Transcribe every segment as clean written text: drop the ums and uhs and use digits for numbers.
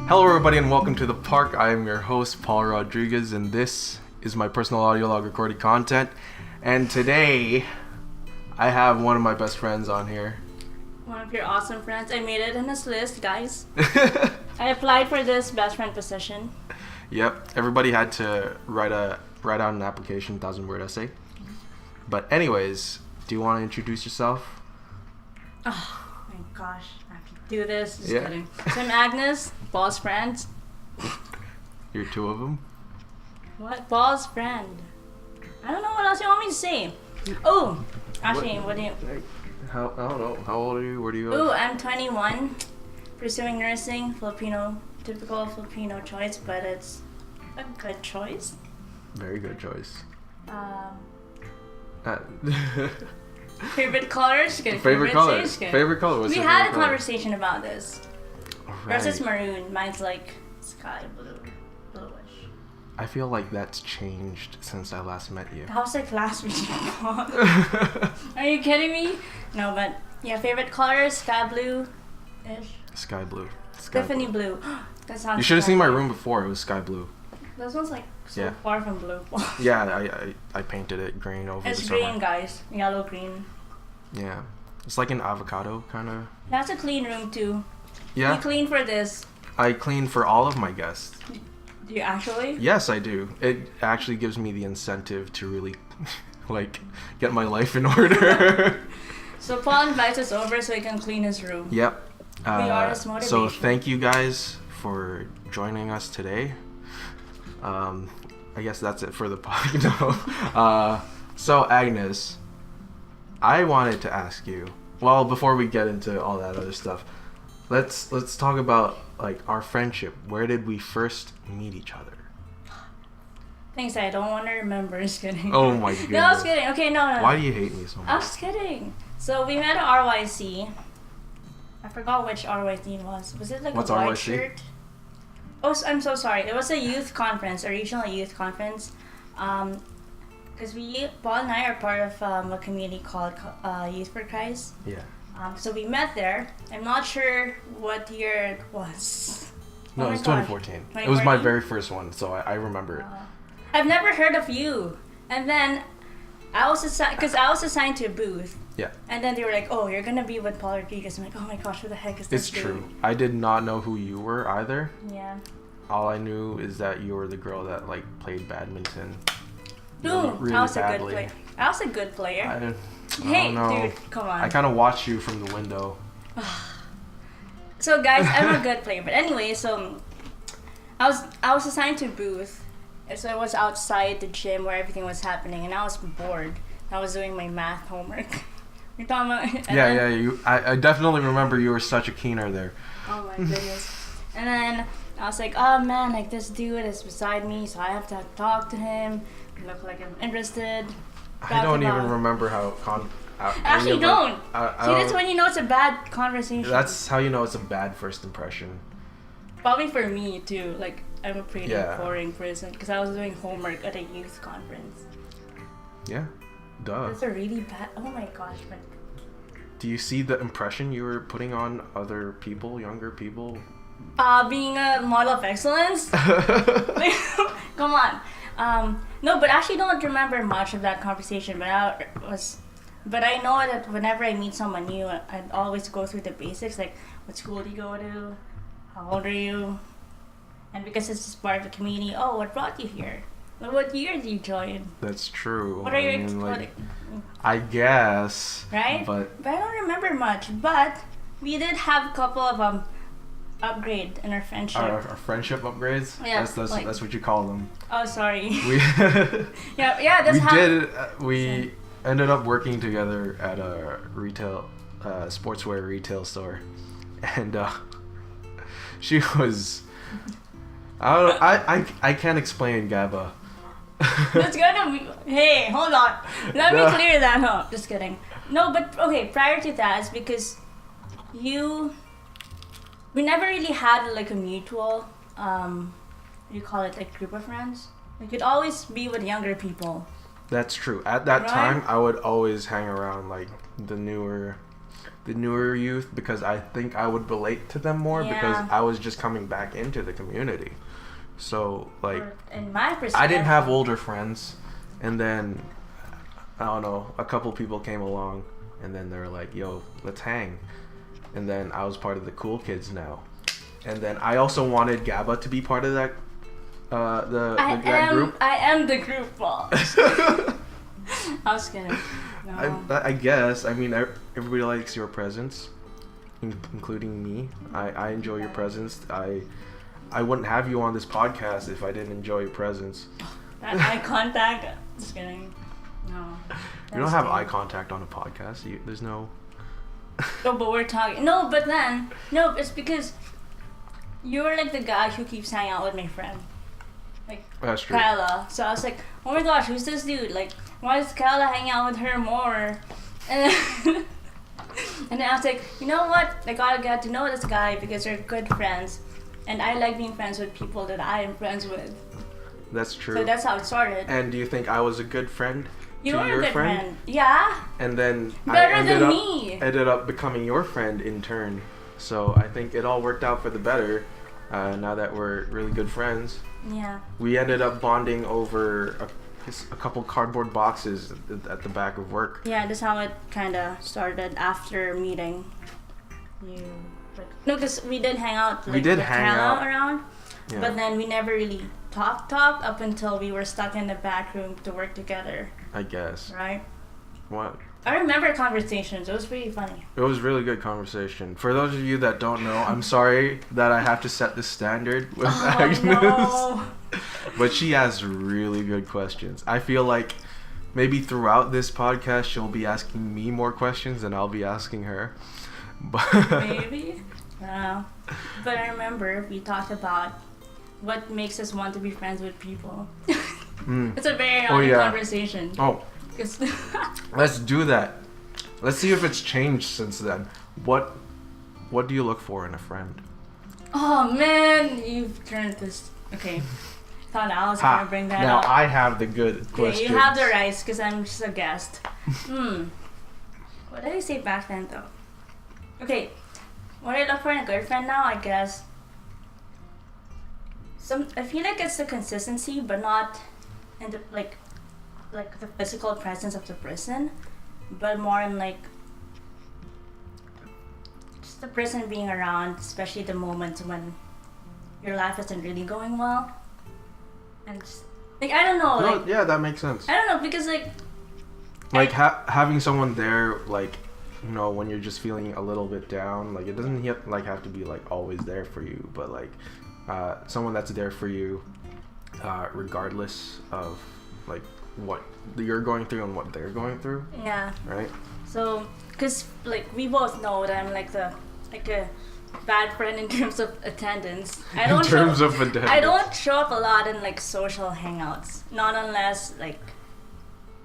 Hello everybody and welcome to The Park. I am your host, Paul Rodriguez, and this is my personal audio log recorded content. And today, I have one of my best friends on here. One of your awesome friends. I made it in this list, guys. I applied for this best friend position. Yep, everybody had to write out an application, 1,000-word essay. But anyways, do you want to introduce yourself? Oh my gosh, I have to do this. Just Yeah. kidding. So I'm Agnes, Paul's friend. You're two of them? What? Paul's friend. I don't know what else you want me to say. Oh, actually, what do you... I don't know. How old are you? Where do you Oh, go? I'm 21, pursuing nursing, typical Filipino choice, but it's a good choice. Very good choice. Favorite colors? Good. Favorite color? taste? Good. Favorite color? What's We your had a favorite color? conversation about this. Yours is Right. maroon. Mine's like sky blue, bluish. I feel like that's changed since I last met you. That was like last week. Are you kidding me? No, but yeah, favorite colors, sky blue-ish. Sky blue. Tiffany blue. That sounds. You should have seen my perfect. room before. It was sky blue. That sounds like so Yeah. far from blue. Yeah, I painted it green over It's the summer. green, guys. Yellow green. Yeah, it's like an avocado kind of. That's a clean room too. Yeah, You clean for this. I clean for all of my guests. Do you actually? Yes, I do. It actually gives me the incentive to really, like, get my life in order. So Paul invites us over so he can clean his room. Yep. are his So motivation. thank you guys for joining us today. I guess that's it for the podcast. No. So Agnes, I wanted to ask you. Well, before we get into all that other stuff, let's talk about like our friendship. Where did we first meet each other? Things I don't want to remember. Just kidding. Oh my goodness. No, I was kidding. Okay, no. Why do you hate me so I much? was kidding. So we met at RYC. I forgot which RYC it was. Was it like What's a white RYC? shirt? Oh, I'm so sorry. It was a youth conference, a regional youth conference. Because Paul and I are part of a community called Youth for Christ. Yeah. So we met there. I'm not sure what year it was. No, Oh my it's gosh. 2014. It was my 2014? very first one, so I remember it. I've never heard of you. And then I was assigned to a booth. Yeah. And then they were like, "Oh, you're gonna be with Paul Rodriguez." I'm like, "Oh my gosh, who the heck is this It's true. dude?" I did not know who you were either. Yeah. All I knew is that you were the girl that like played badminton. No, really I was a good badly. player. I was a good player. I Hey, don't know. dude, come on. I kind of watched you from the window. So guys, I'm a good player. But anyway, so I was assigned to a booth. And so I was outside the gym where everything was happening, and I was bored. I was doing my math homework. You're talking about? and Yeah, then- yeah. I definitely remember you were such a keener there. Oh my goodness. And then I was like, oh man, like this dude is beside me, so I have to talk to him. Look like I'm interested. I don't Talk even about- remember how Actually, don't. I See, that's don't- when you know it's a bad conversation. That's how you know it's a bad first impression. Probably for me too. Like I'm a pretty Yeah. boring person because I was doing homework at a youth conference. Yeah. Duh. That's a really bad. Oh my gosh, but Do you see the impression you were putting on other people, younger people? being a model of excellence. Come on. No, but I actually don't remember much of that conversation. But I know that whenever I meet someone new, I'd always go through the basics, like what school do you go to, how old are you, and because it's just part of the community. Oh, what brought you here? What year did you join? That's true. What are your I mean, like, what- I guess. right? But I don't remember much. But we did have a couple of upgrade in our friendship. our friendship upgrades. Yeah, That's like- that's what you call them. Oh, sorry. We yeah, that's we how. did. We ended up working together at a retail sportswear retail store, and she was. I can't explain Gaba. That's gonna be. Hey, hold on. Let No. me clear that up. Just kidding. No, but okay. Prior to that, it's because we never really had like a mutual, what do you call it, like group of friends. We could always be with younger people. That's true. At that Right? time, I would always hang around like the newer the newer youth because I think I would relate to them more because Yeah. I was just coming back into the community. So like, Or in my perspective, I didn't have older friends, and then I don't know, a couple people came along, and then they were like, "Yo, let's hang," and then I was part of the cool kids now, and then I also wanted Gaba to be part of that that group. I am the group boss. I was kidding. No. I guess. I mean, everybody likes your presence, including me. I enjoy your presence. I wouldn't have you on this podcast if I didn't enjoy your presence. That eye contact. Just kidding. No. You don't have eye contact on a podcast. There's no. No, but we're talking. No, but then it's because you're like the guy who keeps hanging out with my friend. Like That's true. Kyla. So I was like, oh my gosh, who's this dude? Like, why is Kyla hanging out with her more? And then, and then I was like, you know what? I gotta get to know this guy because they're good friends. And I like being friends with people that I am friends with. That's true. So that's how it started. And do you think I was a good friend You to are your a good friend? friend. Yeah. And then Better I than me. ended up becoming your friend in turn. So I think it all worked out for the better. Now that we're really good friends, Yeah. we ended up bonding over a couple cardboard boxes at the back of work. Yeah, that's how it kind of started after meeting you. No, because we did hang out. Like, We did with hang Kyla out. around, Yeah. but then we never really talked up until we were stuck in the back room to work together, I guess. right? What? I remember conversations. It was pretty funny. It was really good conversation. For those of you that don't know, I'm sorry that I have to set the standard with Agnes. No. But she has really good questions. I feel like maybe throughout this podcast she'll be asking me more questions than I'll be asking her. But Maybe. But I remember we talked about what makes us want to be friends with people. It's a very long conversation. Oh, 'Cause let's do that. Let's see if it's changed since then. What do you look for in a friend? Oh man, you've turned this. Okay. Thought I was gonna bring that now up. I have the good questions. You have the rights because I'm just a guest. What did I say back then though? Okay, what I look for in a good friend now, I guess. I feel like it's the consistency, but not in the like the physical presence of the person, but more in like just the person being around, especially the moments when your life isn't really going well, and just, like I don't know, No, like yeah, that makes sense. I don't know because like Having someone there, like, you know, when you're just feeling a little bit down, like it doesn't have to be like always there for you, but like someone that's there for you regardless of like what you're going through and what they're going through. yeah. Right? So, cause like we both know that I'm like a bad friend in terms of attendance. I don't I don't show up a lot in like social hangouts. Not unless like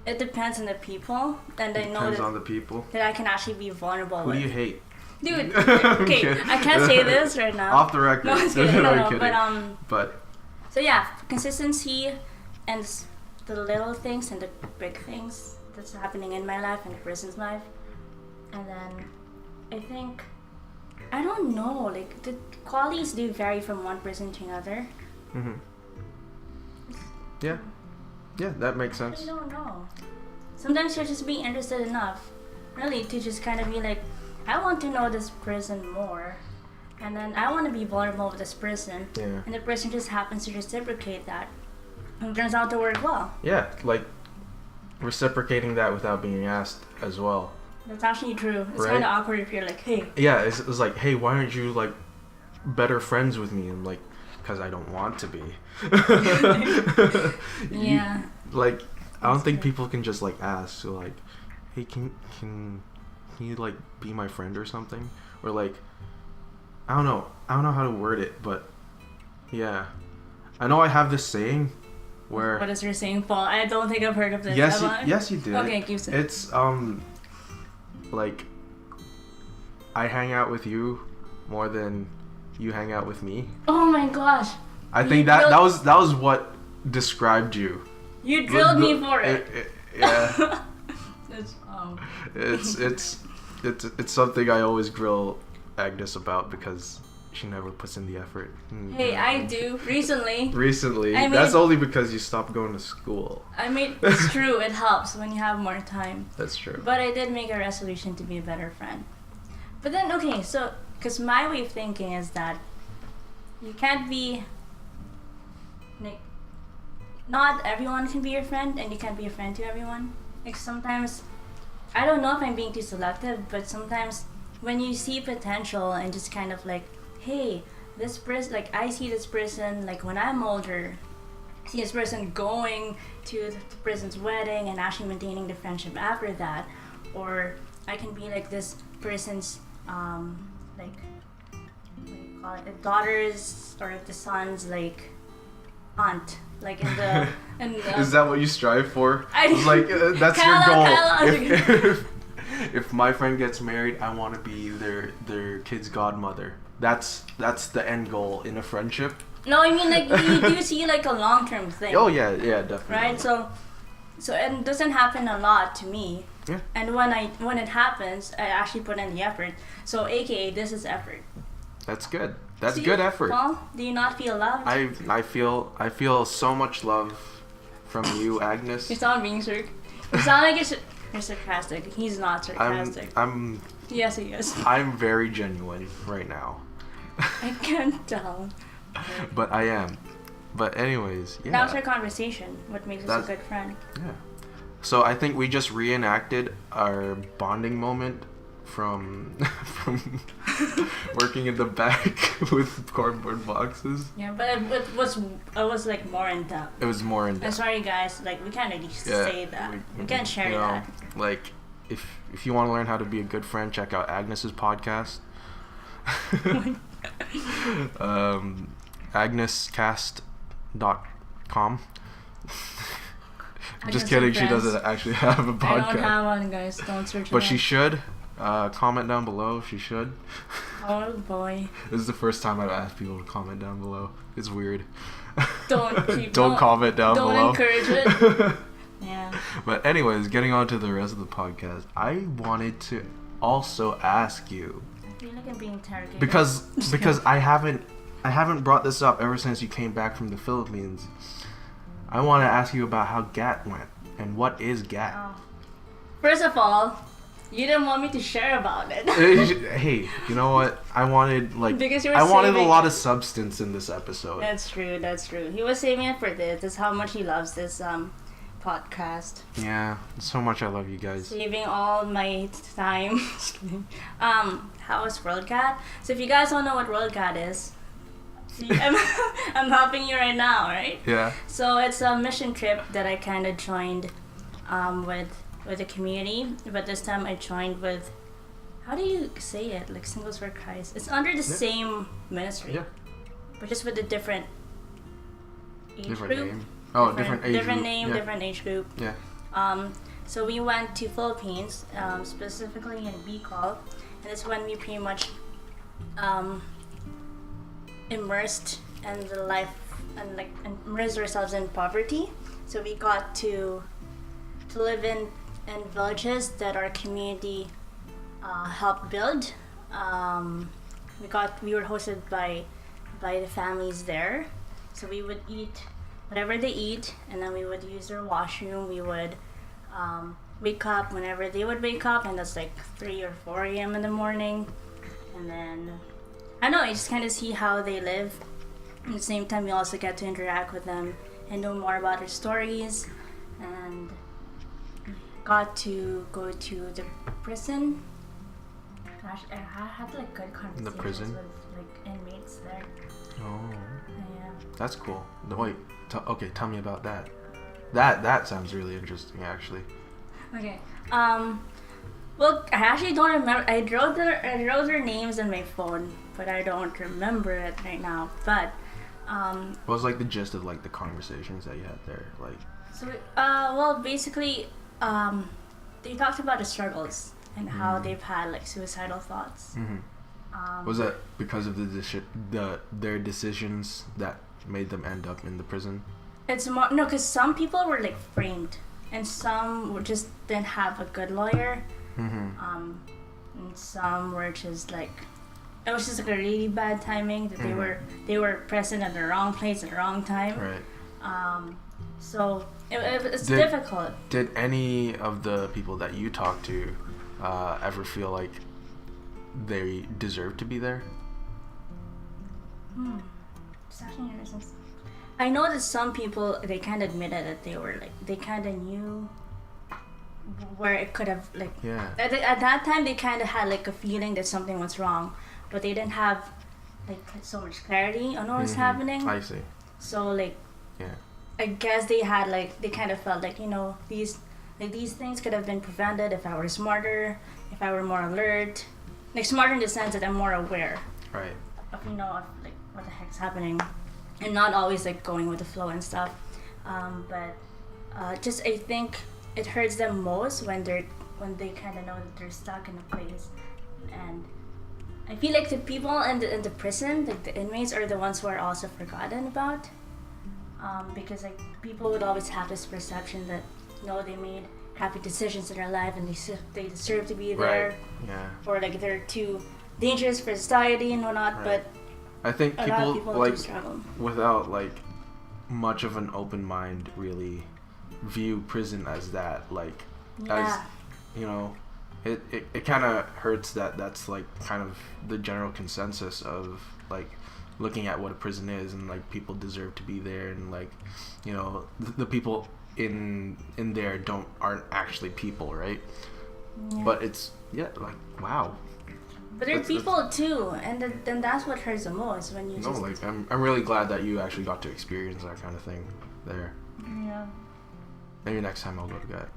it depends on the people, and I know Depends on the people. that I can actually be vulnerable Who with. do you hate? Dude, okay, Okay. I can't say this right now. Off the record. No, I'm just kidding. I'm No, kidding. but so yeah, consistency and the little things and the big things that's happening in my life and the person's life, and then I think I don't know, like the qualities do vary from one person to another. Mm-hmm. Yeah. Yeah, that makes I sense. don't know. Sometimes you're just being interested enough, really, to just kind of be like, I want to know this person more, and then I want to be vulnerable with this person, Yeah. and the person just happens to reciprocate that, and it turns out to work well. Yeah, like reciprocating that without being asked as well. That's actually true. It's Right? kind of awkward if you're like, hey. Yeah, it's like, hey, why aren't you like better friends with me? I'm like, because I don't want to be. Yeah. Like, I don't That's think good. people can just like ask. So like, hey, can you like be my friend or something? Or like, I don't know how to word it, but yeah, I know I have this saying where What is your saying, Paul? I don't think I've heard of this. yes, have I? yes, you did. Okay, keep saying. It's like I hang out with you more than you hang out with me. Oh my gosh. I You think that drilled- that was what described you. You drilled me for it. Yeah. It's, It's It's something I always grill Agnes about because she never puts in the effort. Hey, I do recently. Recently, I mean, that's only because you stopped going to school. I mean, it's true. It helps when you have more time. That's true. But I did make a resolution to be a better friend. But then, okay, so because my way of thinking is that you can't be like, not everyone can be your friend, and you can't be a friend to everyone. Like sometimes, I don't know if I'm being too selective, but sometimes when you see potential and just kind of like, hey, this person, like I see this person, like when I'm older, see this person going to the person's wedding and actually maintaining the friendship after that, or I can be like this person's like what do you call it, the daughter's or the son's like aunt, like in the Is that what you strive for? I was like that's Kyla, your goal. If my friend gets married, I want to be their kid's godmother. That's the end goal in a friendship. No, I mean like you do see like a long-term thing. Oh yeah, definitely. Right, so it doesn't happen a lot to me. Yeah. And when it happens, I actually put in the effort. So AKA this is effort. That's good. That's See, good effort. Paul, do you not feel loved? I feel so much love from you, Agnes. You sound being you sound like you're sarcastic. He's not sarcastic. Yes, he is. I'm very genuine right now. I can't tell. But I am. But anyways, yeah. That was our conversation. What makes us a good friend? Yeah. So I think we just reenacted our bonding moment from working in the back with cardboard boxes. Yeah, but it was like more in depth. It was more in depth. I'm sorry, guys. Like we can't really say that. We can't share that. Like if you want to learn how to be a good friend, check out Agnes's podcast. agnescast.com. I'm just kidding. She doesn't actually have a podcast. I don't have one, guys. Don't search. But she should. Comment down below if she should. Oh boy. This is the first time I've asked people to comment down below. It's weird. Don't comment down below. Don't encourage it. Yeah. But anyways, getting on to the rest of the podcast, I wanted to also ask you. I feel like I'm being interrogated. Because I haven't brought this up ever since you came back from the Philippines. I want to ask you about how GAT went and what is GAT. Oh. First of all, you didn't want me to share about it. Hey, you know what? I wanted because you were I wanted a lot it. of substance in this episode. That's true. He was saving it for this. That's how much he loves this podcast. Yeah, so much I love you guys. Saving all my time. How was WorldCat? So if you guys don't know what WorldCat is, see, I'm helping you right now, right? Yeah. So it's a mission trip that I kind of joined with the community, but this time I joined with, how do you say it? Like Singles for Christ. It's under the same ministry. Yeah. But just with a different age Different group. name. Oh, different age Different group. name, Yeah. different age group. Yeah. So we went to Philippines, specifically in Bicol, and it's when we pretty much immersed in the life and immersed ourselves in poverty. So we got to live in villages that our community helped build. We were hosted by the families there, so we would eat whatever they eat, and then we would use their washroom. We would wake up whenever they would wake up, and that's like 3 or 4 a.m. in the morning. And then I don't know, you just kind of see how they live. At the same time, we also get to interact with them and know more about their stories, and got to go to the prison. Gosh, I had like good conversations prison? with like inmates there. Oh. Yeah. That's cool. Wait. Okay, tell me about that. That sounds really interesting, actually. Okay. Well, I actually don't remember. I wrote their names in my phone, but I don't remember it right now. But what was like the gist of like the conversations that you had there, like? So well, basically, they talked about the struggles and how they've had like suicidal thoughts. Mm-hmm. Was that because of their decisions that made them end up in the prison? It's more no, because some people were like framed, and some just didn't have a good lawyer. Mm-hmm. and some were just like it was just like a really bad timing that they were present at the wrong place at the wrong time. Right. So it's difficult. Did any of the people that you talked to ever feel like they deserve to be there? I know that some people, they kind of admitted that they were like, they kind of knew where it could have like, Yeah. At that time they kind of had like a feeling that something was wrong, but they didn't have like so much clarity on what was happening. I see. So like, Yeah. I guess they had like, they kind of felt like, you know, these things could have been prevented if I were smarter, if I were more alert. Like smarter in the sense that I'm more aware Right. of, you know, of like what the heck's happening, and not always like going with the flow and stuff. But just I think it hurts them most when they kind of know that they're stuck in a place. And I feel like the people in the prison, like the inmates, are the ones who are also forgotten about. Because like people would always have this perception that, you know, they made happy decisions in their life and they deserve to be there. Right. Yeah. Or like they're too dangerous for society and whatnot. Right. But I think a lot of people like do struggle. without like much of an open mind really view prison as that, like as, you know, it kind of hurts that that's like kind of the general consensus of like looking at what a prison is, and like people deserve to be there, and like, you know, the people in there aren't actually people, right? Yeah. But it's like, wow. But they're people too, and then that's what hurts the most when you No, just... like I'm really glad that you actually got to experience that kind of thing there. Yeah. Maybe next time I'll go to that.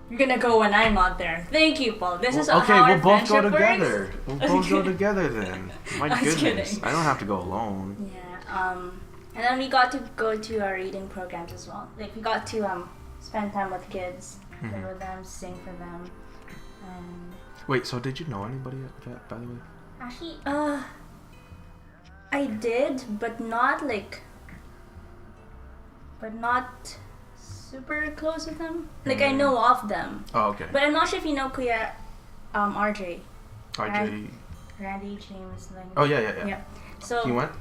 You're gonna go when I'm not there. Thank you, Paul. This is okay. how We'll our both go friendship together. works. We'll both go together then. My I was goodness, kidding. I don't have to go alone. Yeah. And then we got to go to our reading programs as well. Like we got to spend time with kids, play with them, sing for them, and Wait, so did you know anybody at that, by the way? actually, I did, but not super close with them. Like I know of them, Oh, okay. but I'm not sure if you know Kuya, RJ. RJ. Randy James. Like, Oh yeah. yeah. So He went.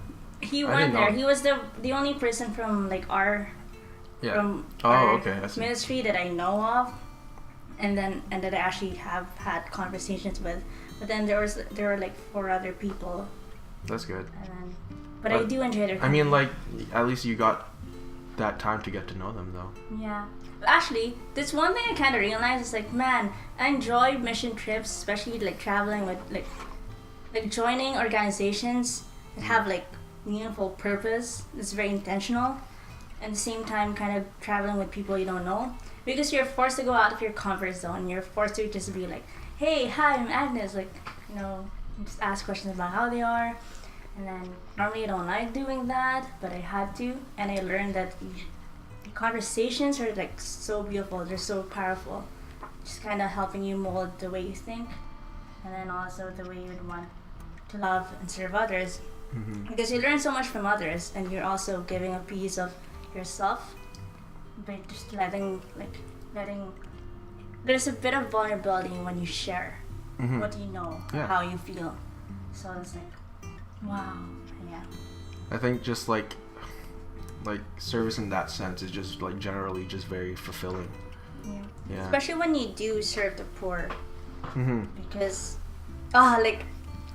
He I went didn't there. know. He was the only person from like our Yeah. from Oh, our okay. I see. ministry that I know of, and that I actually have had conversations with. But then there were like 4 other people, That's good. and then but I do enjoy their I mean, company. like, at least you got that time to get to know them, though. Yeah. But actually, this one thing I kind of realized is like, man, I enjoy mission trips, especially like traveling with like joining organizations that have like meaningful purpose. It's very intentional. At the same time, kind of traveling with people you don't know, because you're forced to go out of your comfort zone. You're forced to just be like, hey, hi, I'm Agnes. Like, you know, just ask questions about how they are. And then normally I don't like doing that, but I had to, and I learned that the conversations are like so beautiful. They're so powerful. Just kind of helping you mold the way you think, and then also the way you would want to love and serve others. Mm-hmm. Because you learn so much from others, and you're also giving a piece of yourself by just letting there's a bit of vulnerability when you share what you know, Yeah. how you feel. So it's like, wow, yeah. I think just like service in that sense is just like generally just very fulfilling. Yeah. Especially when you do serve the poor, Mm-hmm. because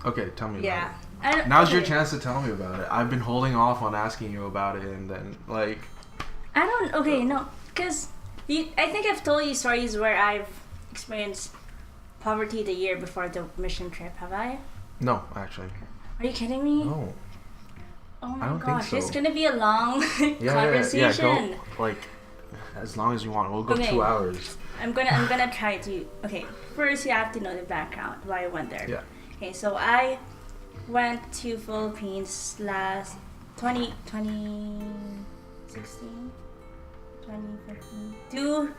Okay, tell me yeah. about it. Now's your chance to tell me about it. I've been holding off on asking you about it, and then like. Because I think I've told you stories where I've experienced poverty the year before the mission trip. Have I? No, actually. Are you kidding me? No. Oh my I don't think gosh, so. it's gonna be a long Yeah, conversation. Yeah, go like as long as you want. We'll go Okay. 2 hours. I'm gonna try to. Okay, first you have to know the background why I went there. Yeah. Okay, so I went to Philippines last 2016, 2015,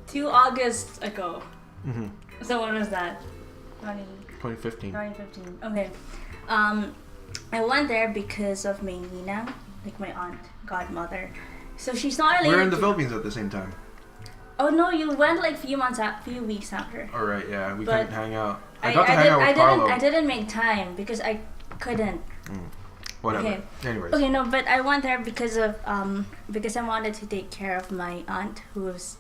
two August ago. Mm-hmm. So when was that? 2015. 2015. Okay. I went there because of my Nina, like my aunt, godmother. So she's not related. We were in the to- Philippines at the same time. Oh no, you went like few weeks after. All right, yeah, we But- couldn't hang out. I got to hang out with Carlo. I didn't make time because I couldn't. Whatever. Okay. Anyways. Okay, no, but I went there because I wanted to take care of my aunt who was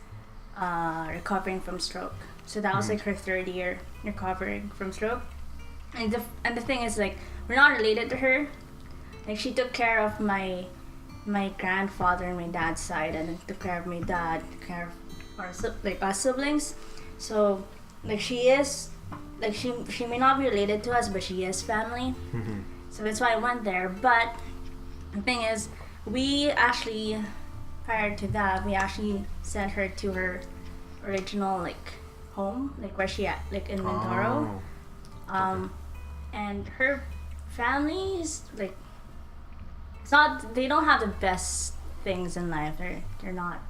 recovering from stroke. So that was like her 3rd year recovering from stroke. And the thing is, like, we're not related to her. Like, she took care of my grandfather and my dad's side, and then took care of my dad, took care of our siblings. So like, she is, like, she may not be related to us, but she is family. So that's why I went there. But the thing is, we actually, prior to that, we actually sent her to her original, like, home, like where she at, like in Mindoro. And her family is like, it's not, they don't have the best things in life. They're not,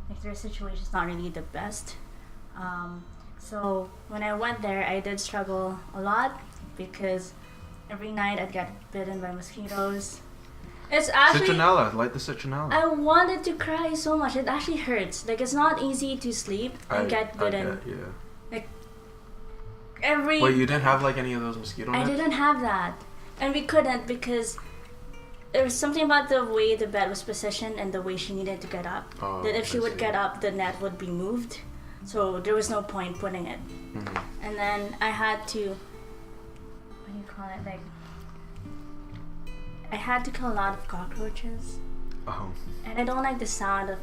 like, their situation's not really the best. So when I went there, I did struggle a lot because every night I'd get bitten by mosquitoes. It's actually citronella, like the citronella. I wanted to cry so much. It actually hurts. Like, it's not easy to sleep and get bitten. Like, Wait, you didn't have like any of those mosquito nets? I didn't have that, and we couldn't because there was something about the way the bed was positioned and the way she needed to get up. That if she would get up, the net would be moved. So there was no point putting it. And then I had to, what do you call it? Like, I had to kill a lot of cockroaches. And I don't like the sound of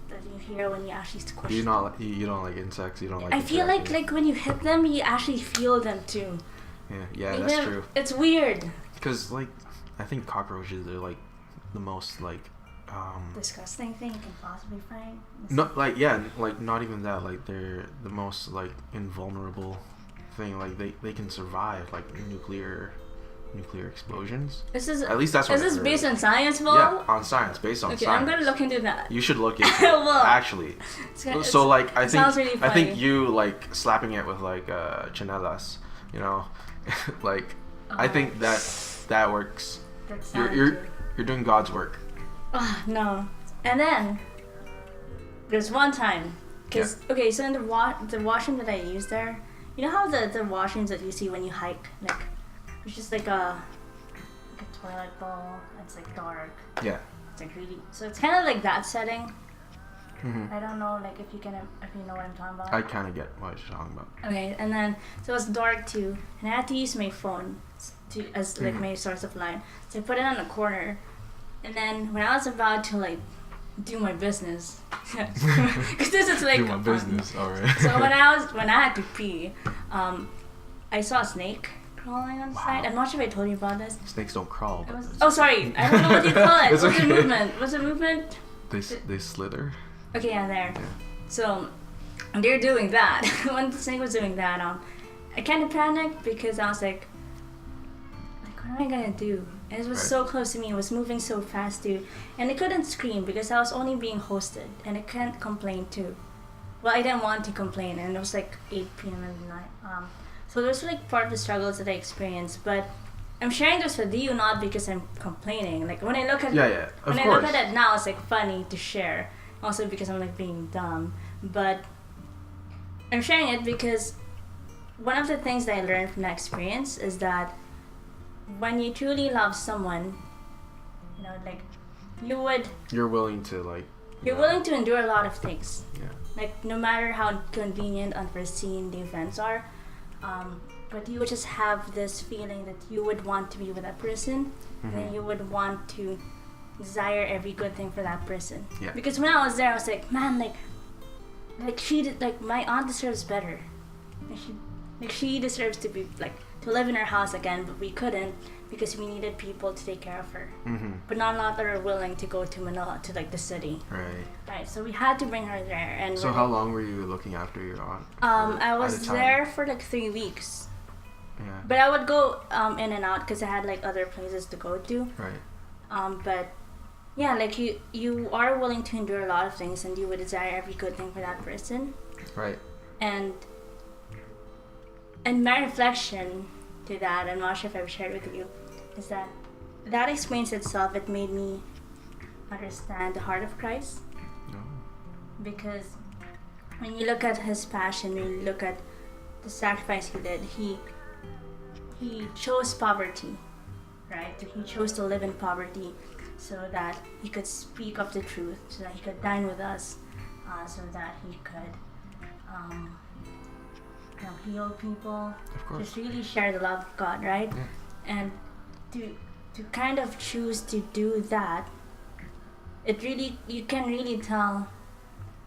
that you hear when you actually squish you them. You don't like insects. You don't like. I feel like when you hit them, you actually feel them too. Yeah, that's true. It's weird. Because like, I think cockroaches are like the most like disgusting thing you can possibly find. Like not even that. Like, they're the most like invulnerable thing. Like, they can survive like nuclear explosions. At least that's what Is this based on science, Mo? Yeah, on science, based on science. Okay, I'm gonna look into that. You should look into it, actually. So like, I think you like slapping it with like chanelas, you know, like, I think that works. You're doing God's work. No. And then there's one time, cause okay, so in the washroom that I used there, you know how the washrooms that you see when you hike, like, it's just like a toilet bowl. It's like dark. Yeah. It's like really. So it's kind of like that setting. I don't know, like, if you know what I'm talking about. I kind of get what you're talking about. Okay, and then so it was dark too, and I had to use my phone as like my source of light. So I put it on the corner, and then when I was about to like do my business, because this is like do my business. All right. So when I had to pee, I saw a snake crawling on the side. I'm not sure if I told you about this. Snakes don't crawl. Sorry, I don't know what you call it. What's the movement? What's the movement? They slither. Okay, yeah, there. Yeah. So they're doing that. When the snake was doing that, I kind of panicked because I was like, what am I gonna do? And it was so close to me. It was moving so fast too, and I couldn't scream because I was only being hosted, and I can't complain too. Well, I didn't want to complain, and it was like 8 p.m. in the night. So those were like part of the struggles that I experienced, but I'm sharing this with you not because I'm complaining. Like, when I look at I look at it now, it's like funny to share. Also because I'm like being dumb, but I'm sharing it because one of the things that I learned from that experience is that when you truly love someone, you know, like, you're willing to endure a lot of things. Yeah. Like, no matter how convenient, unforeseen the events are, but you would just have this feeling that you would want to be with that person, and you would want to desire every good thing for that person. Yeah. Because when I was there, I was like, man, like my aunt deserves better. She deserves to be like to live in her house again, but we couldn't because we needed people to take care of her. But not a lot that are willing to go to Manila, to like the city. Right. So we had to bring her there. And so how long were you looking after your aunt? I was there for like 3 weeks. Yeah. But I would go in and out because I had like other places to go to. Right. But yeah, like you are willing to endure a lot of things, and you would desire every good thing for that person. Right. And my reflection to that, I'm not sure if I've shared with you, is that experience itself, it made me understand the heart of Christ. No. Because when you look at his passion, when you look at the sacrifice he did, he chose poverty, right? He chose to live in poverty so that he could speak of the truth, so that he could dine with us, so that he could heal people, just really share the love of God, right? Yeah. And to kind of choose to do that, you can really tell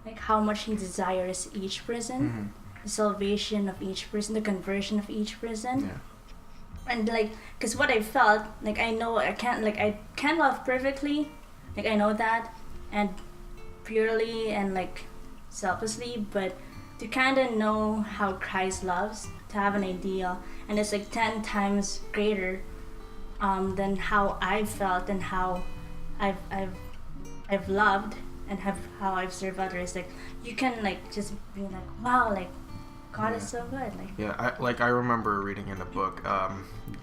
like how much he desires each person, the salvation of each person, the conversion of each person. Yeah. And like, cause what I felt, like I know I can't love perfectly, like I know that, and purely and like selflessly, but to kind of know how Christ loves, to have an idea, and it's like 10 times greater than how I've felt and how I've loved and how I've served others. Like you can like just be like, wow, like God is so good. Like I remember reading in a book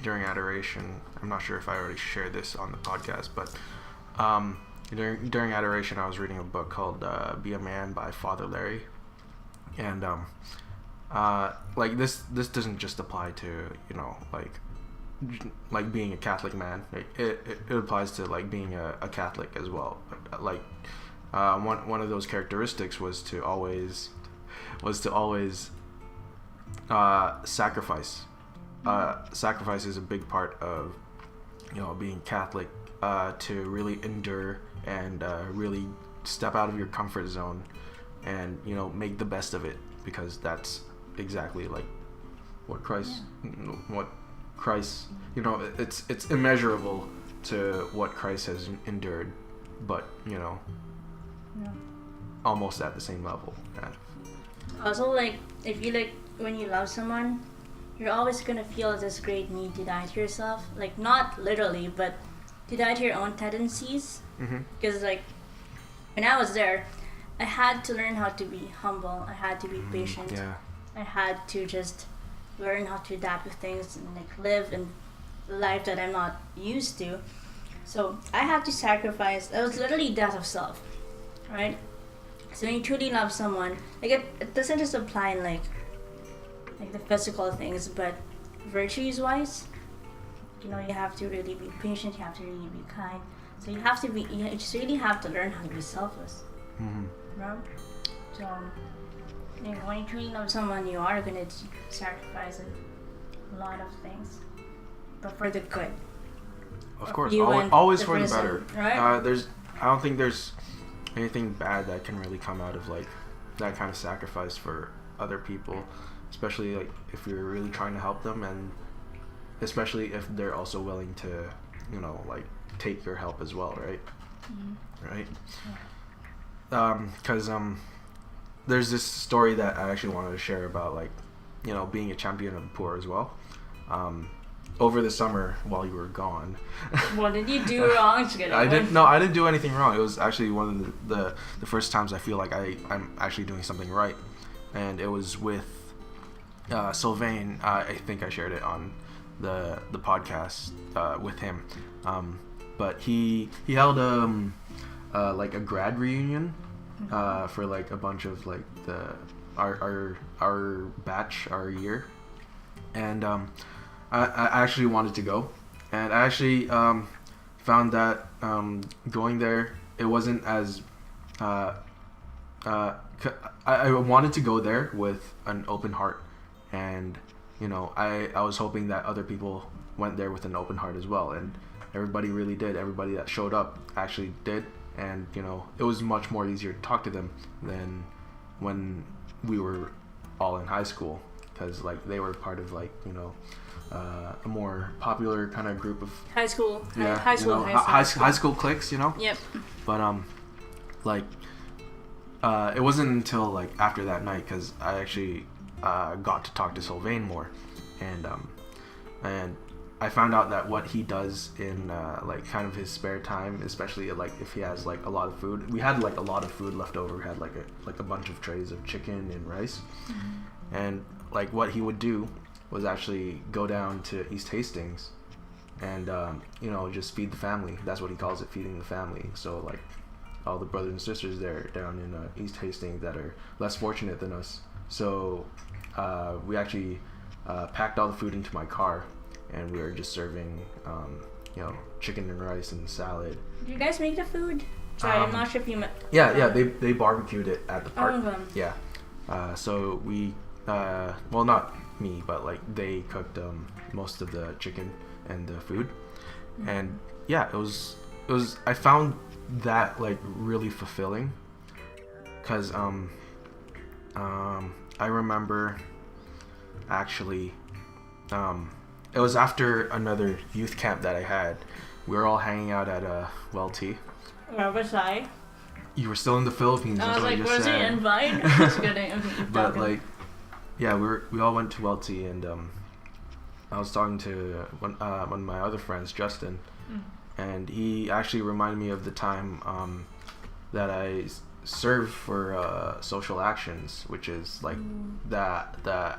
during adoration. I'm not sure if I already shared this on the podcast, but during adoration, I was reading a book called "Be a Man" by Father Larry, and like this doesn't just apply to like being a Catholic man. It applies to like being a Catholic as well. Like one of those characteristics was to always sacrifice. Sacrifice is a big part of being Catholic, to really endure and really step out of your comfort zone and make the best of it, because that's exactly like what Christ it's immeasurable to what Christ has endured, but almost at the same level. Also, like if you when you love someone, you're always gonna feel this great need to die to yourself, like not literally, but to die to your own tendencies. Because like when I was there, I had to learn how to be humble. I had to be patient. I had to just learn how to adapt with things and like live in a life that I'm not used to. So I had to sacrifice. It was literally death of self, right? So when you truly love someone, like it doesn't just apply in like the physical things, but virtues wise, you have to really be patient. You have to really be kind. So you just really have to learn how to be selfless. Right? So when you truly love someone, you are gonna sacrifice a lot of things, but for the good. Of course, always for the person, better. Right? I don't think there's anything bad that can really come out of like that kind of sacrifice for other people, especially like if you're really trying to help them, and especially if they're also willing to like take your help as well, right? Right? Because there's this story that I actually wanted to share about like being a champion of the poor as well. Over the summer while you were gone. What did you do wrong? I didn't do anything wrong. It was actually one of the first times I feel like I'm actually doing something right, and it was with Sylvain. I think I shared it on the podcast with him, but he held like a grad reunion for like a bunch of like our batch, our year, and I actually wanted to go, and I actually found that going there, it wasn't as I wanted to go there with an open heart, and I was hoping that other people went there with an open heart as well, and everybody really did. Everybody that showed up actually did, and it was much more easier to talk to them than when we were all in high school, because like they were part of like a more popular kind of group of high school cliques, Yep. But like it wasn't until like after that night, because I actually got to talk to Sylvain more, and I found out that what he does in like kind of his spare time, especially like if he has like a lot of food. We had like a lot of food left over. We had like a bunch of trays of chicken and rice, and like what he would do was actually go down to East Hastings and just feed the family. That's what he calls it, feeding the family. So like all the brothers and sisters there down in East Hastings that are less fortunate than us. So we actually packed all the food into my car, and we were just serving, chicken and rice and salad. Did you guys make the food? Sorry, I'm not sure if you. Yeah, they barbecued it at the park. Oh, yeah. So we, well, not me, but like they cooked most of the chicken and the food, and yeah, it was. I found that like really fulfilling, cause I remember actually, it was after another youth camp that I had. We were all hanging out at Welty. Where was I? You were still in the Philippines. I was like, was he invited? Just kidding. Okay, but like, yeah, we all went to Welty, and I was talking to one of my other friends, Justin, and he actually reminded me of the time that I served for social actions, which is like the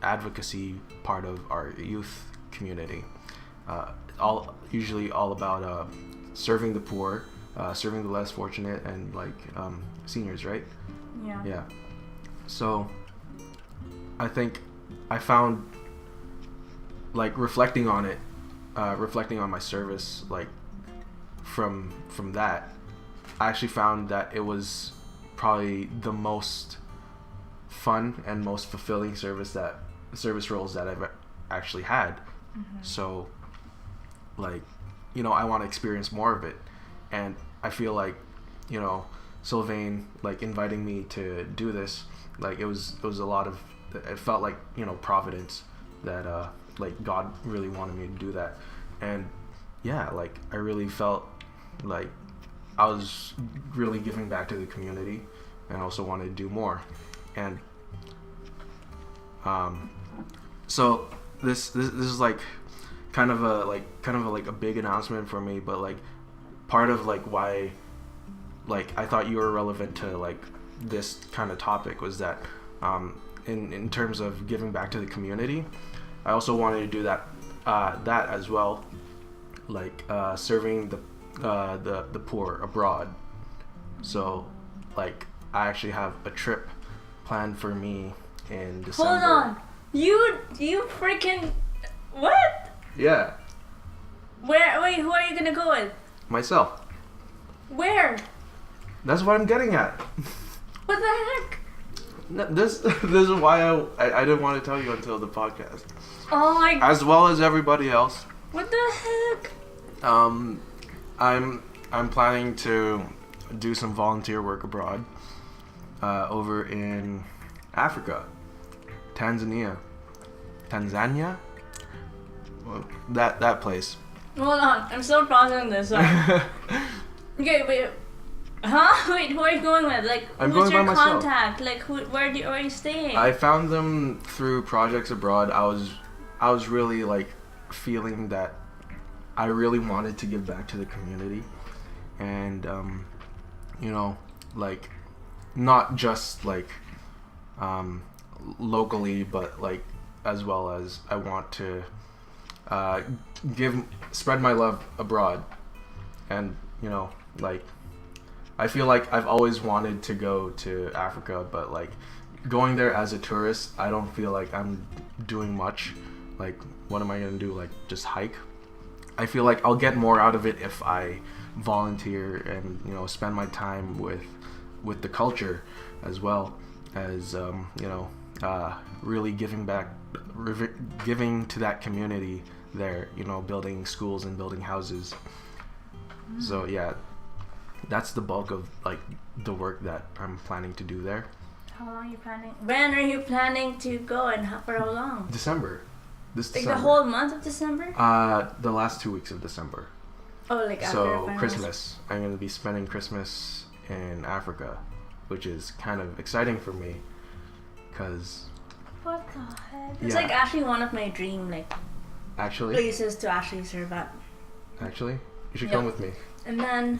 advocacy part of our youth community. Usually all about serving the poor, serving the less fortunate, and like seniors, right? Yeah. So I think I found, like, reflecting on it, reflecting on my service, like from that, I actually found that it was probably the most fun and most fulfilling service roles that I've actually had. So like, I want to experience more of it, and I feel like, Sylvain, like, inviting me to do this, like, it was a lot of, it felt like, providence that like God really wanted me to do that. And yeah, like, I really felt like I was really giving back to the community, and I also wanted to do more. And so this is like kind of a big announcement for me, but like part of like why like I thought you were relevant to like this kind of topic was that in terms of giving back to the community, I also wanted to do that as well, like serving the poor abroad. So like I actually have a trip planned for me in December. Hold on, you freaking what? Yeah. Where? Wait, who are you gonna go with? Myself. Where? That's what I'm getting at. What the heck? No, this is why I didn't want to tell you until the podcast. Oh my. As well as everybody else. What the heck? I'm planning to do some volunteer work abroad, over in Africa, Tanzania, well, that place. Hold on, I'm still processing this. Okay, wait. Huh? Wait, who are you going with? Like, who's your contact? Like, where are you staying? I found them through projects abroad. I was really like feeling that I really wanted to give back to the community, and like not just like locally, but like as well as I want to spread my love abroad. And like I feel like I've always wanted to go to Africa, but like going there as a tourist, I don't feel like I'm doing much. Like, what am I gonna do? Like, just hike? I feel like I'll get more out of it if I volunteer and spend my time with the culture, as well as really giving back, giving to that community there. Building schools and building houses. So yeah, that's the bulk of like the work that I'm planning to do there. How long are you planning? When are you planning to go, and for how long? December. Like the whole month of December? The last 2 weeks of December. Oh, like after So finals. Christmas. I'm gonna be spending Christmas in Africa, which is kind of exciting for me, cause. What the heck? It's like actually one of my dream places to actually serve at. Actually, you should come with me. And then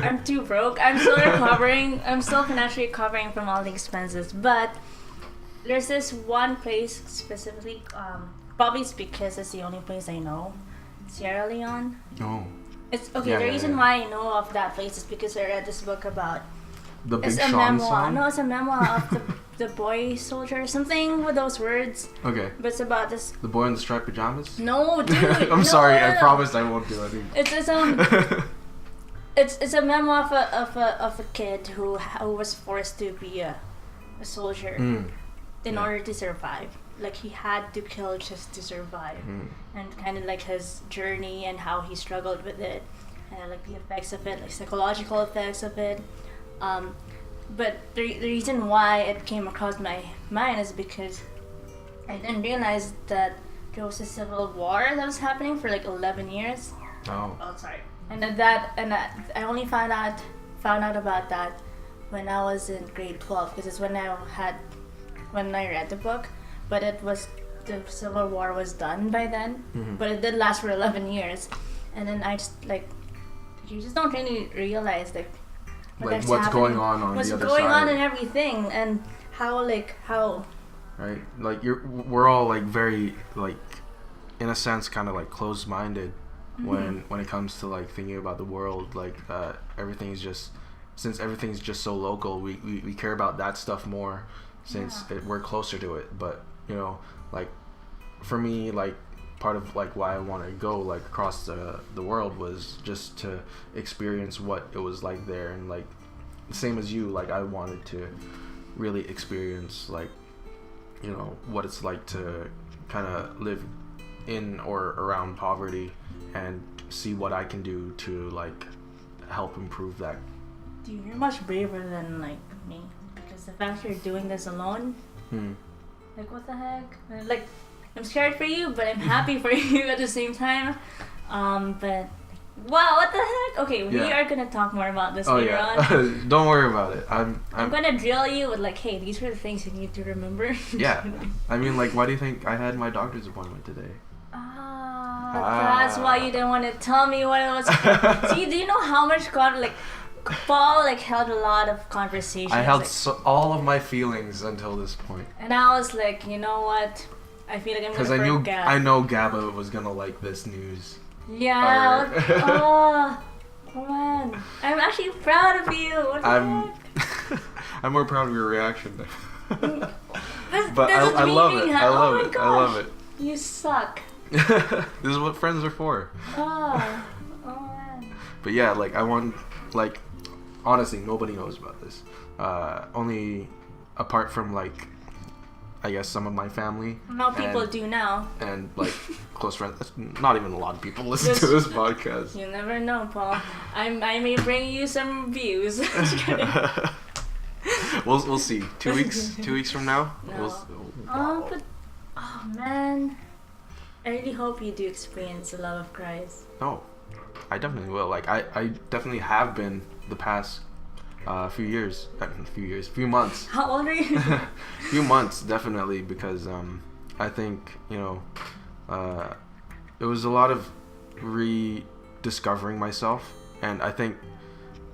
I'm too broke. I'm still recovering. I'm still financially recovering from all the expenses. But there's this one place specifically. Probably it's because it's the only place I know. Sierra Leone. Oh. It's okay. The reason why I know of that place is because I read this book about. The Big It's a Sean memoir. song? No, it's a memoir of the boy soldier, something with those words. Okay. But it's about this. The boy in the striped pajamas? No, dude. I'm sorry. I promise I won't do it. It's a memoir of a kid who was forced to be a soldier in order to survive. Like he had to kill just to survive, and kind of like his journey and how he struggled with it, and like the effects of it, like psychological effects of it. But the reason why it came across my mind is because I didn't realize that there was a civil war that was happening for like 11 years. Oh. Oh, sorry. And I only found out about that when I was in grade 12, because it's when I read the book. But the Civil War was done by then, but it did last for 11 years, and then I just like, you just don't really realize like what's going on the other side. What's going on and everything, and how. Right, like we're all like very like, in a sense, kind of like closed-minded when it comes to like thinking about the world. Like everything's just so local, we care about that stuff more since we're closer to it. But like for me, like part of like why I wanted to go like across the world was just to experience what it was like there, and like same as you, like I wanted to really experience like what it's like to kind of live in or around poverty and see what I can do to like help improve that. Dude, you're much braver than like me, because the fact you're doing this alone, like what the heck? Like I'm scared for you, but I'm happy for you at the same time. But wow, what the heck? Okay, we are gonna talk more about this later on. Don't worry about it. I'm gonna drill you with like, hey, these are the things you need to remember. Yeah. I mean, like, why do you think I had my doctor's appointment today? That's why you didn't want to tell me what it was. See, do you know how much Paul like held a lot of conversations. I held like, all of my feelings until this point. And I was like, you know what? I feel like I'm gonna forget. I know Gaba was gonna like this news. Yeah. Oh man, I'm actually proud of you. What the heck? I'm more proud of your reaction. But I love it. I love it. I love it. You suck. This is what friends are for. Oh man. But yeah, like I want, like, honestly, nobody knows about this. Only apart from like, I guess some of my family. No, people do now. And like close friends. Not even a lot of people listen to this podcast. You never know, Paul. I may bring you some views. We'll see. 2 weeks. 2 weeks from now. No. Oh man, I really hope you do experience the love of Christ. No, I definitely will. Like I definitely have been the past few months. How old are you? Few months, definitely, because I think it was a lot of rediscovering myself, and I think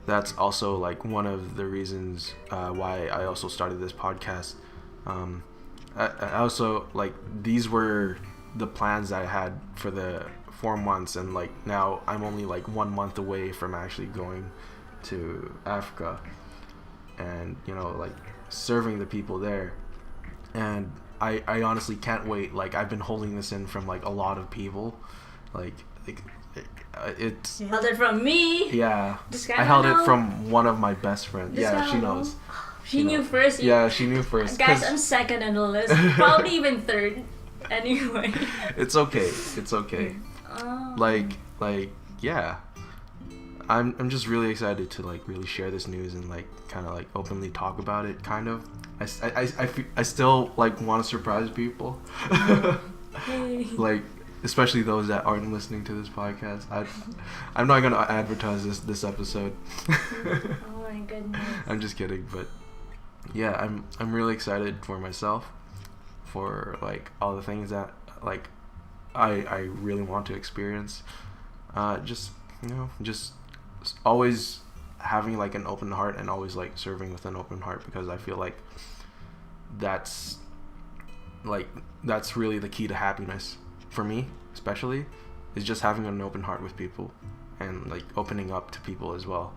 that's also like one of the reasons why I also started this podcast. I also, like, these were the plans that I had for the 4 months, and like now I'm only like 1 month away from actually going to Africa and like serving the people there, and I honestly can't wait. Like I've been holding this in from like a lot of people, like it's you held it from me. Yeah, I held it from one of my best friends. Yeah, she knows. She knew first. Yeah, she knew first. Guys, I'm second in the list. Probably even third. Anyway. It's okay. It's okay. Like yeah. I'm just really excited to like really share this news and like kind of like openly talk about it. Kind of. I still like want to surprise people. Like, especially those that aren't listening to this podcast. I'm not gonna advertise this episode. Oh my goodness. I'm just kidding, but yeah, I'm really excited for myself, for like all the things that like I really want to experience. Just always having like an open heart, and always like serving with an open heart, because I feel like that's really the key to happiness for me, especially, is just having an open heart with people, and like opening up to people as well,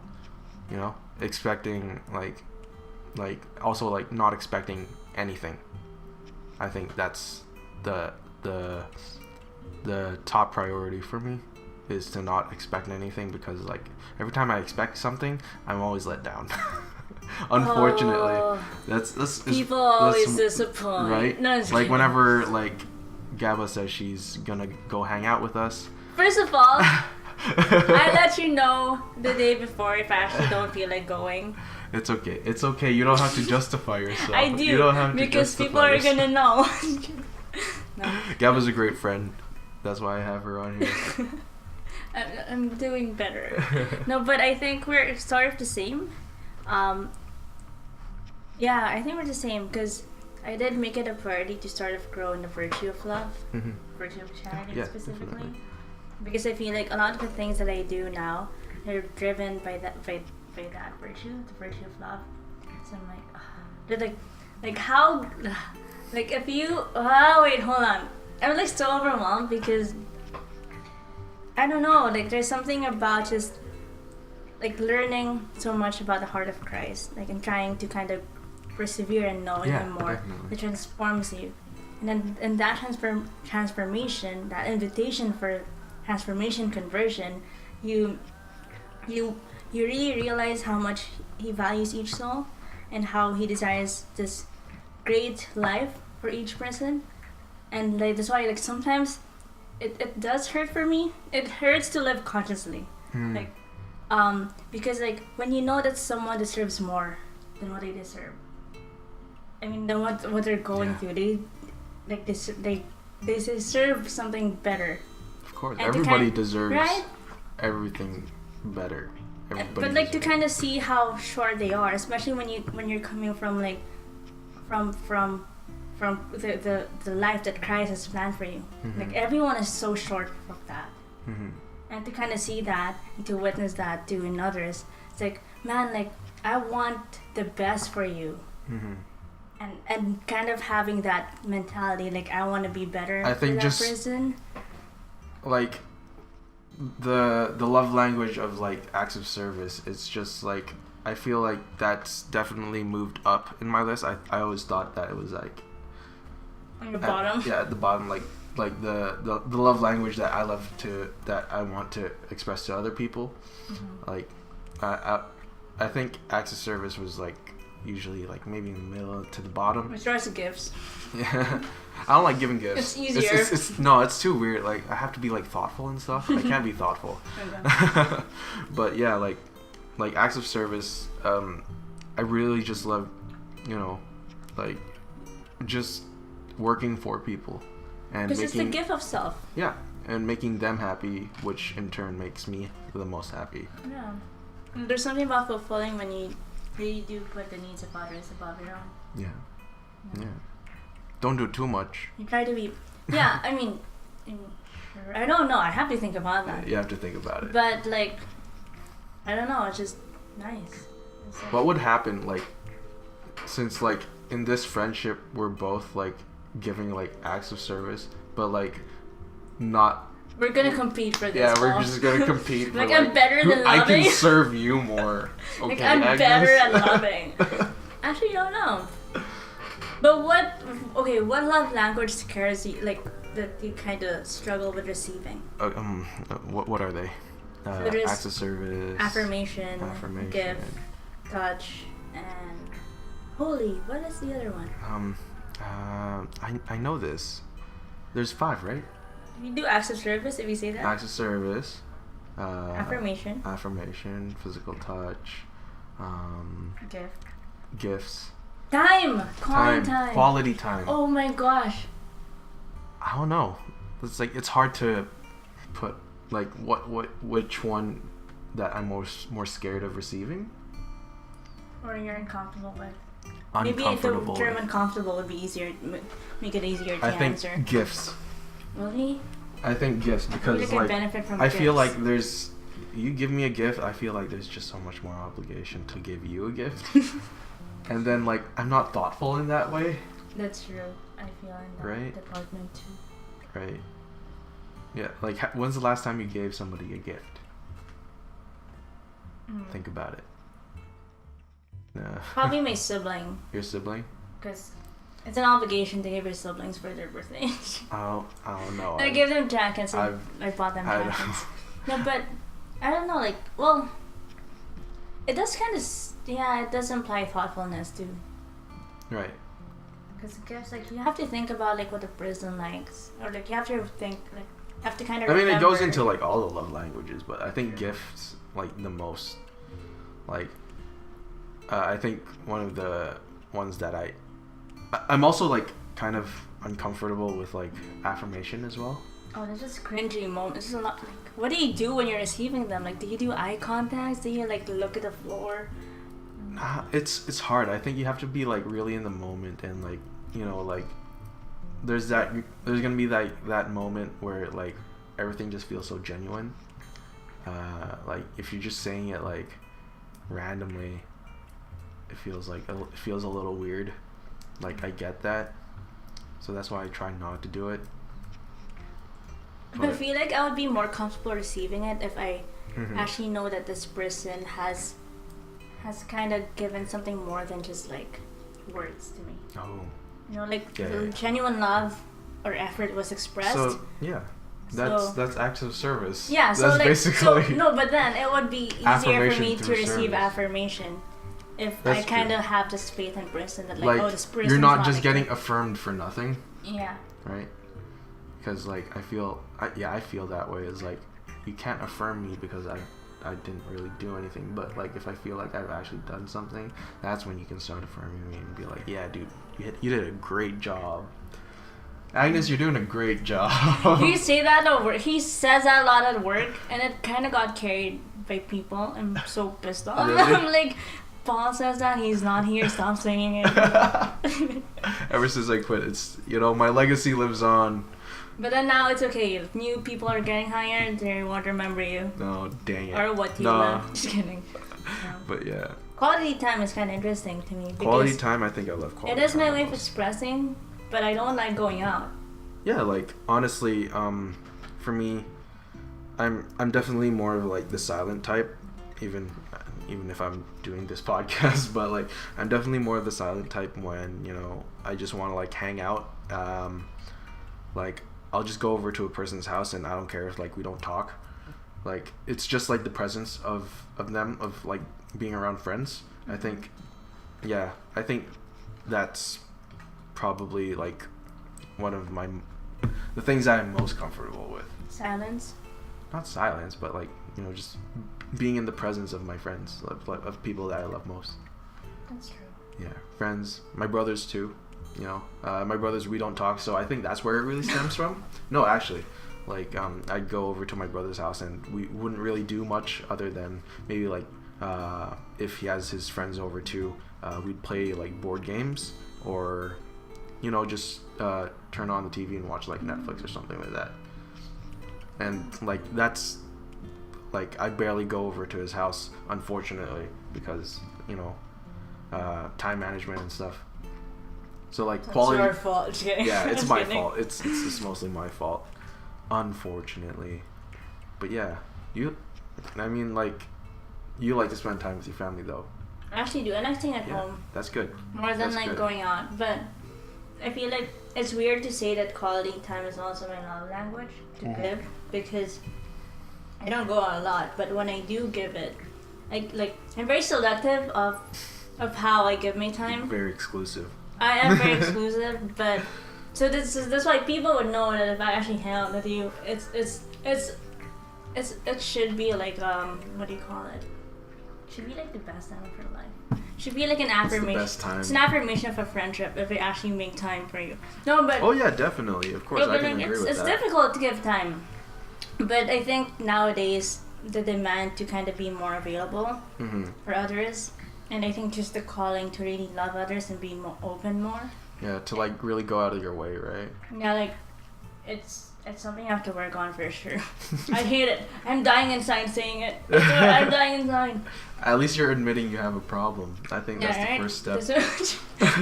expecting like like also like not expecting anything. I think that's the top priority for me, is to not expect anything, because like every time I expect something, I'm always let down. Unfortunately, that's people always disappoint, right? No, it's like kidding. whenever like Gaba says she's gonna go hang out with us. First of all, I let you know the day before if I actually don't feel like going. It's okay. It's okay. You don't have to justify yourself. I do, You don't have to because justify people are yourself. gonna know. No. Gaba's a great friend. That's why I have her on here. I'm doing better. No, but I think we're sort of the same. Yeah, I think we're the same, because I did make it a priority to sort of grow in the virtue of love, virtue of charity specifically. Definitely. Because I feel like a lot of the things that I do now, they're driven by that virtue, the virtue of love. So I'm like, they're like how, like if you, wait, hold on. I'm like so overwhelmed, because I don't know, like there's something about just like learning so much about the heart of Christ, like, and trying to kind of persevere and know Him more. Definitely. It transforms you, and then in that transformation, that invitation for transformation, conversion, you really realize how much He values each soul, and how He desires this great life for each person. And like that's why, like, sometimes it does hurt for me. It hurts to live consciously, like because like when you know that someone deserves more than what they deserve, I mean, than what they're going through, they deserve something better. Of course, And everybody deserves right? everything better. Everybody But like to deserves. kind of see how short they are, especially when you're coming from like from the life that Christ has planned for you. Like everyone is so short of that. And to kind of see that, and to witness that too in others, it's like, man, like I want the best for you. And kind of having that mentality, like I want to be better I think for that just person. like the love language of like acts of service, it's just like I feel like that's definitely moved up in my list. I always thought that it was like On the bottom. at the bottom, like the love language that I want to express to other people. Like I think acts of service was like usually like maybe in the middle to the bottom. Which are the gifts. Yeah. I don't like giving gifts. It's easier. It's too weird. Like I have to be like thoughtful and stuff. I can't be thoughtful. But yeah, like acts of service, I really just love, like just working for people and Because it's the gift of self. Yeah, and making them happy, which in turn makes me the most happy. Yeah. And there's something about fulfilling when you really do put the needs of others above your own. Yeah. Don't do too much. You try to be. Yeah, I mean, I don't know. I have to think about that. You have to think about it. But like, I don't know. It's just nice. It's like, What would happen, like, since like in this friendship we're both like giving like acts of service, but like not. we're gonna compete for this. Yeah, we're Paul. just gonna compete. Like, for, I'm better who- than I loving. can serve you more. Okay, Like I'm Agnes? better at loving. Actually, I don't know. But what love language scares you? Like that you kind of struggle with receiving? What are they? So there's Acts of service. Affirmation, Affirmation. gift, touch, and holy. What is the other one? I know this. There's 5, right? You do acts of service if you say that. Acts of service. Affirmation. Affirmation, physical touch, Gift. gifts, Quality time. time. Oh my gosh. I don't know. It's like it's hard to put like which one that I'm more scared of receiving. Or you're uncomfortable with. Maybe Uncomfortable. the term uncomfortable would be easier. Make it easier to I think answer. gifts. Really? I think gifts because You can like benefit from I gifts. feel like there's you give me a gift, I feel like there's just so much more obligation to give you a gift. And then like I'm not thoughtful in that way. That's true. I feel in that Right? department too. Right. Yeah, like when's the last time you gave somebody a gift? Think about it. Nah. Probably my sibling. Your sibling? Because it's an obligation to give your siblings for their birthday. I don't know. I give them jackets. I bought them I jackets. No, but I don't know. Like, well, it does kind of. Yeah, it does imply thoughtfulness too. Right. Because I guess like you have to think about like what the person likes, or like you have to think like have to kind of. I mean, it goes into like all the love languages, but I think gifts like the most. Like, I think one of the ones that I'm also like kind of uncomfortable with like affirmation as well. Oh, that's just cringy moments. It's a lot. Like, what do you do when you're receiving them? Like, do you do eye contact? Do you like look at the floor? It's hard. I think you have to be like really in the moment, and like, you know, like there's gonna be that moment where like everything just feels so genuine. Like if you're just saying it like randomly, it feels a little weird. Like I get that, so that's why I try not to do it. But I feel like I would be more comfortable receiving it if I actually know that this person has kind of given something more than just like words to me. Oh. You know, like genuine love or effort was expressed. So yeah, that's acts of service. Yeah, so that's like basically no, but then it would be easier for me to receive service. Affirmation if That's I kind true. of have this faith in person that like oh this person. You're not just getting affirmed for nothing. Yeah. Right. Because like I feel that way. Is like you can't affirm me because I didn't really do anything, but like if I feel like I've actually done something, that's when you can start affirming me and be like, yeah dude, you did a great job, Agnes, you're doing a great job. You say that at work. He says that a lot at work, and it kind of got carried by people. I'm so pissed off. Really? I'm like, Paul says that he's not here, stop saying it. Ever since I quit, it's, you know, my legacy lives on. But then now it's okay. If new people are getting hired, they won't remember you. No, dang it. Or what you love. Just kidding. But yeah. Quality time is kind of interesting to me. Quality time, I think I love quality time. It is my way of expressing, but I don't like going out. Yeah, like, honestly, for me, I'm definitely more of like the silent type, even if I'm doing this podcast, but like I'm definitely more of the silent type when, you know, I just want to like hang out. Like I'll just go over to a person's house and I don't care if like we don't talk. Like it's just like the presence of them, of like being around friends. I think that's probably like one of the things I'm most comfortable with. Silence? Not silence, but like, you know, just being in the presence of my friends, of people that I love most. That's true. Yeah, friends, my brothers too. You know, my brothers, we don't talk, so I think that's where it really stems from. No, actually, like I'd go over to my brother's house and we wouldn't really do much other than maybe like if he has his friends over too, we'd play like board games, or, you know, just turn on the TV and watch like Netflix or something like that. And like that's like I barely go over to his house, unfortunately, because, you know, time management and stuff. So like That's quality. your fault. Yeah, it's my fault. It's mostly my fault, unfortunately. But yeah, you like to spend time with your family though. I actually do, and I stay at home. That's good. More than That's like good. going out, but I feel like it's weird to say that quality time is also my love language to give, because I don't go out a lot, but when I do give it, I'm very selective of how I give my time. Very exclusive. I am very exclusive, but so that's why people would know that if I actually hang out with you, it should be like what do you call it? It should be like the best time of your life. It should be like an affirmation. It's the best time. It's an affirmation of a friendship if I actually make time for you. No, but oh yeah, definitely. Of course, I can agree with it's that. It's difficult to give time, but I think nowadays the demand to kind of be more available for others. And I think just the calling to really love others and be more open more. Yeah, to like really go out of your way, right? Yeah, like it's something I have to work on for sure. I hate it. I'm dying inside saying it. I'm dying inside. At least you're admitting you have a problem. I think that's the first step.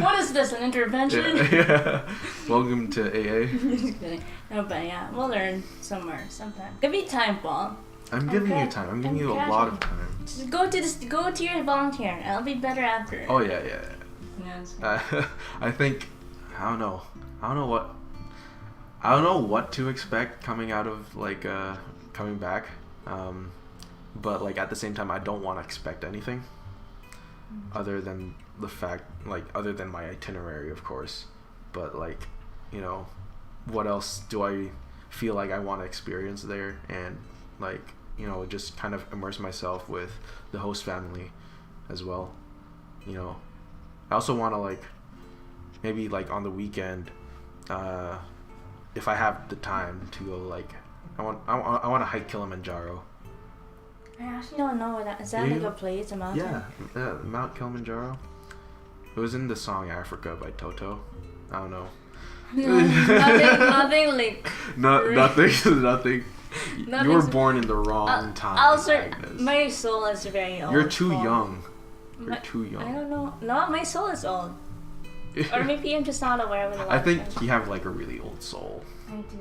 What is this, an intervention? Yeah. Welcome to AA. Just kidding. No, but yeah, we'll learn somewhere, sometime. Give me time, Paul. I'm giving you time. I'm giving you a lot of time. Just go to your volunteer. I'll be better after. Oh yeah. Yes. I think I don't know what to expect coming out of like coming back, but like at the same time I don't want to expect anything other than the fact, like other than my itinerary, of course, but like, you know, what else do I feel like I want to experience there, and like, you know, just kind of immerse myself with the host family as well. You know, I also want to like maybe like on the weekend, if I have the time to go, like I want to hike Kilimanjaro. I actually don't know what that is. That like a place, a mountain? Yeah, Mount Kilimanjaro. It was in the song Africa by Toto. I don't know. No, nothing like. Nothing. You were born in the wrong time. Agnes. My soul is very old. You're too young. You're too young. I don't know. No, my soul is old. Or maybe I'm just not aware of it. I think you have like a really old soul. I do.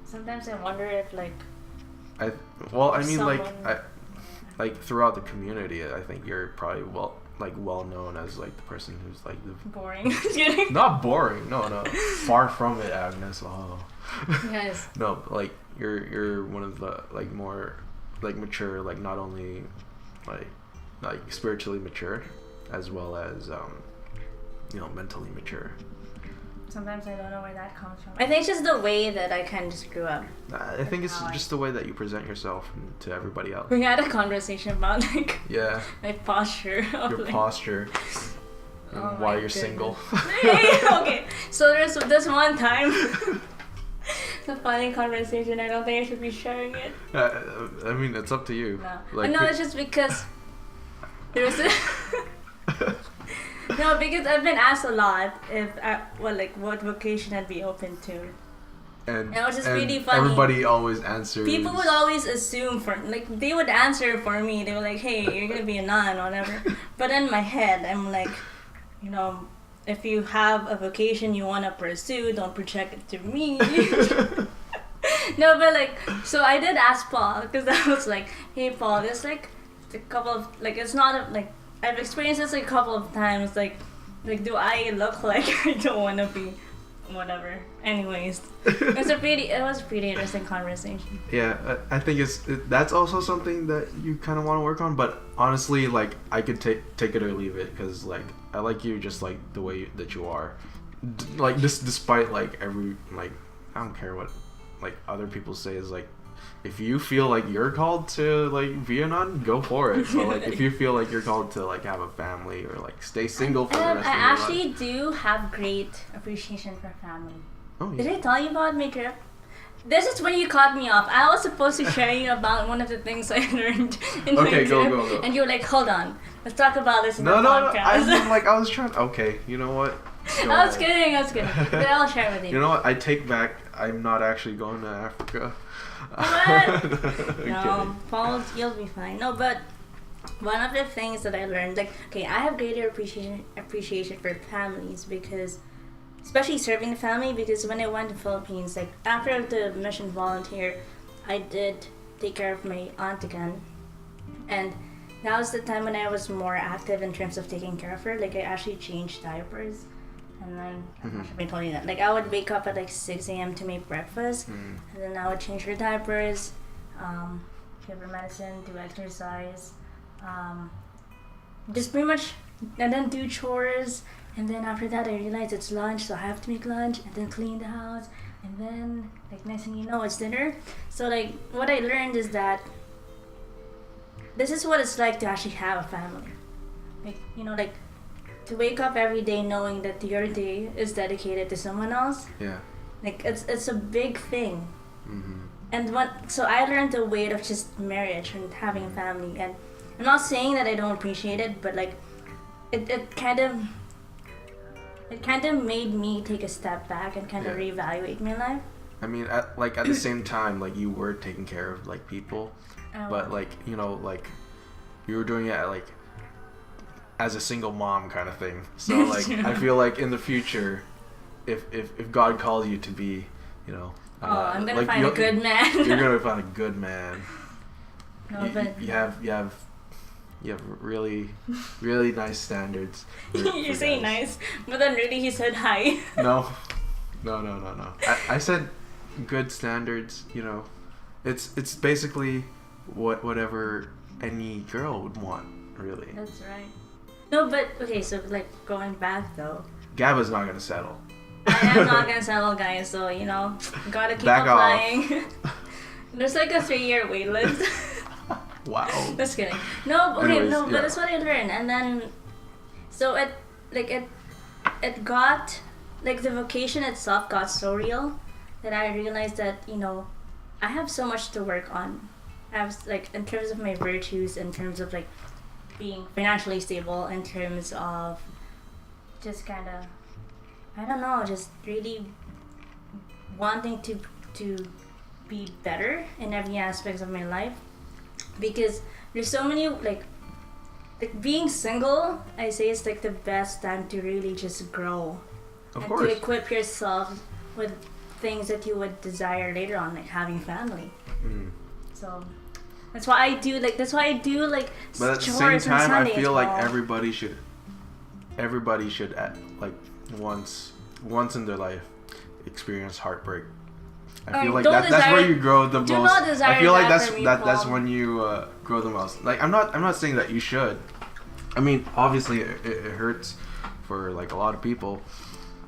Sometimes I wonder if like. Like throughout the community, I think you're probably well known as like the person who's like the boring. Just kidding. Not boring. No. Far from it, Agnes. Oh. Yes. No, like you're one of the like more like mature, like not only like spiritually mature, as well as you know, mentally mature. Sometimes I don't know where that comes from. I think it's just the way that I kind of just grew up. I think it's just the way that you present yourself to everybody else. We had a conversation about like my posture. Your posture. And why you're single. Okay, so there's this one time. It's a funny conversation. I don't think I should be sharing it. I mean, it's up to you. No, it's just because there was No, because I've been asked a lot if what vocation I'd be open to. And it was just really funny. Everybody always answers. People would always assume they would answer for me. They were like, "Hey, you're gonna be a nun, whatever." But in my head, I'm like, you know, if you have a vocation you wanna pursue, don't project it to me. No, but like, so I did ask Paul, because I was like, "Hey, Paul, there's like a couple of like, it's not a, like." I've experienced this like a couple of times, like do I look like I don't want to be whatever? Anyways, it was a pretty interesting conversation. Yeah, I think that's also something that you kind of want to work on, but honestly, like I could take it or leave it, because like I like you just like the way that you are, like despite like every like I don't care what like other people say, is like, if you feel like you're called to like be a nun, go for it. But like if you feel like you're called to like have a family or like stay single for the rest of your life. I actually do have great appreciation for family. Oh, yeah. Did I tell you about my trip? This is when you caught me off. I was supposed to share you about one of the things I learned in my trip. Go. And you were like, hold on, let's talk about this in the podcast. No, I was trying. Okay, you know what? I was kidding. But I'll share with you. You know what? I take back. I'm not actually going to Africa. What? No, Paul, you'll be fine. No, but one of the things that I learned, like, okay, I have greater appreciation for families, because, especially serving the family, because when I went to Philippines, like, after the mission volunteer, I did take care of my aunt again, and that was the time when I was more active in terms of taking care of her. Like, I actually changed diapers. And then, I'm not sure if I told you that. Like, I would wake up at like 6 a.m. to make breakfast. And then I would change her diapers, give her medicine, do exercise, just pretty much, and then do chores. And then after that, I realized it's lunch, so I have to make lunch, and then clean the house. And then, like, next thing you know, it's dinner. So, like, what I learned is that this is what it's like to actually have a family. Like, you know, like, to wake up every day knowing that your day is dedicated to someone else. Yeah. Like, it's a big thing. And so I learned the weight of just marriage and having a family. And I'm not saying that I don't appreciate it, but like, it kind of made me take a step back and kind of reevaluate my life. I mean, at the same time, like, you were taking care of like people, but like, you know, like you were doing it like as a single mom kind of thing. So like, I feel like in the future, if God calls you to be, you know, I'm gonna find a good man. You're gonna find a good man. No, but you have You have really, really nice standards. You say nice, but then really he said hi. No. I said good standards. You know, it's basically whatever any girl would want, really. That's right. No, but okay. So like going back though. Gaba's not gonna settle. I am not gonna settle, guys. So you know, gotta keep Back applying. There's like a 3-year wait list. Wow. Just kidding. No, okay, Anyways, no, yeah. but that's what I learned, and then, so it got like the vocation itself got so real that I realized that I have so much to work on. I have like in terms of my virtues, in terms of like being financially stable, in terms of just kind of I don't know, just really wanting to be better in every aspect of my life. Because there's so many like being single, I say it's like the best time to really just grow. Of course. To equip yourself with things that you would desire later on, like having family. So that's why I do like But at the same time, I feel like everybody should like once in their life experience heartbreak. I feel like that's where you grow the most. I feel like that's when you grow the most. Like I'm not saying that you should. I mean, obviously it hurts for like a lot of people,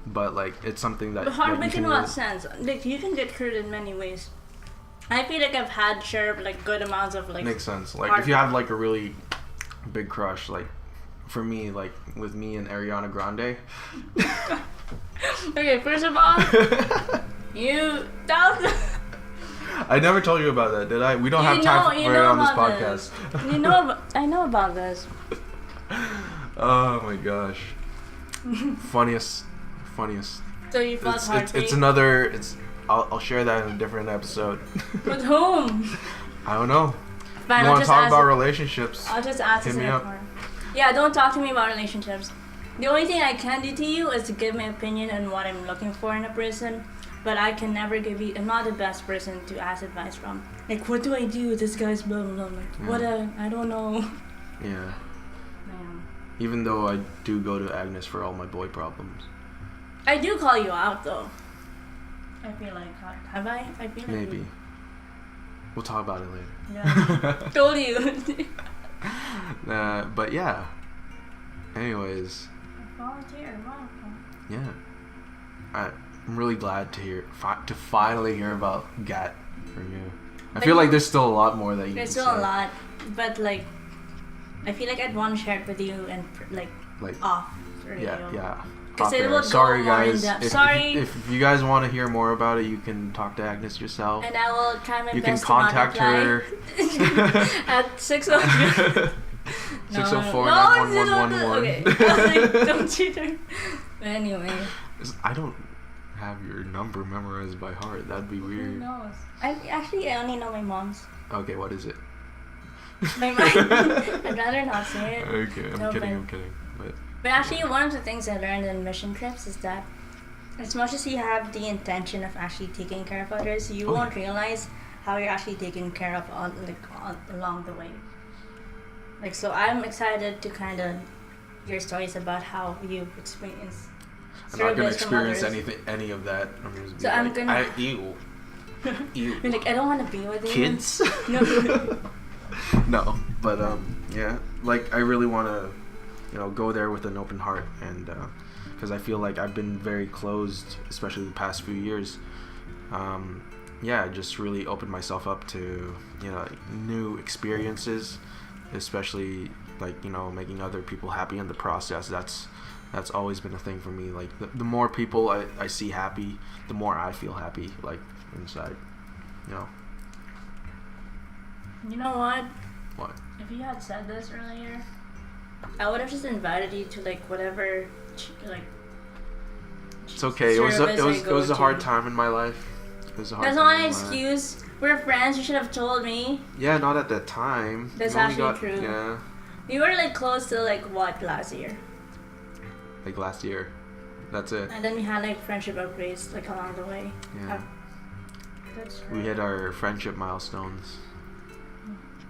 but like it's something that. But heartbreak in what sense? Like you can get hurt in many ways. I feel like I've had like good amounts of like. Makes sense. Like if you have like a really big crush, like for me, like with me and Ariana Grande. Okay, first of all. I never told you about that, did I? We don't have time for it on this podcast. I know about this. Oh my gosh. Funniest. So you felt heartbreak? It's another. I'll share that in a different episode. With whom? I don't know. Fine, you want to talk about relationships? I'll just ask. Hit me up. Yeah, don't talk to me about relationships. The only thing I can do to you is to give my opinion on what I'm looking for in a person. But I can never give you. I'm not the best person to ask advice from. Like, what do I do? This guy's blah blah blah. Like, I don't know. Yeah. Even though I do go to Agnes for all my boy problems. I do call you out though. I feel like have I? I feel like maybe. We'll talk about it later. Yeah. Told you. But yeah. Anyways. Volunteer. Wow. Yeah. I'm really glad to finally hear about GAT from you. I feel like there's still a lot more that you. There's still a lot, but like, I feel like I'd want to share it with you and like off radio. Yeah. Because it will Sorry, go more guys. in depth. Sorry. If you guys want to hear more about it, you can talk to Agnes yourself. And I will try my you best can contact her at 600. 604-91111. Okay. I was like, don't cheat her. But anyway. I don't have your number memorized by heart. That'd be weird. Who knows? I only know my mom's. Okay, what is it? My mom. I'd rather not say it. Okay, I'm kidding. But actually, one of the things I learned in mission trips is that as much as you have the intention of actually taking care of others, you won't realize how you're actually taken care of along the way. Like, so I'm excited to kind of hear stories about how you've experienced. I'm not gonna experience any of that. I'm gonna ew. You're like, I don't want to be with you. Kids? No. No, but yeah, like I really want to, go there with an open heart, and because I feel like I've been very closed, especially the past few years. Yeah, just really opened myself up to new experiences, especially like making other people happy in the process. That's always been a thing for me. Like the more people I see happy, the more I feel happy, like inside. You know what? What? If you had said this earlier, I would have just invited you to like whatever, like. It's okay. It was a hard time in my life. That's not an excuse. We're friends. You should have told me. Yeah, not at that time. That's actually true. Yeah. We were like close to like what last year? Like last year. That's it. And then we had like friendship upgrades like along the way. Yeah. That's we hit our friendship milestones.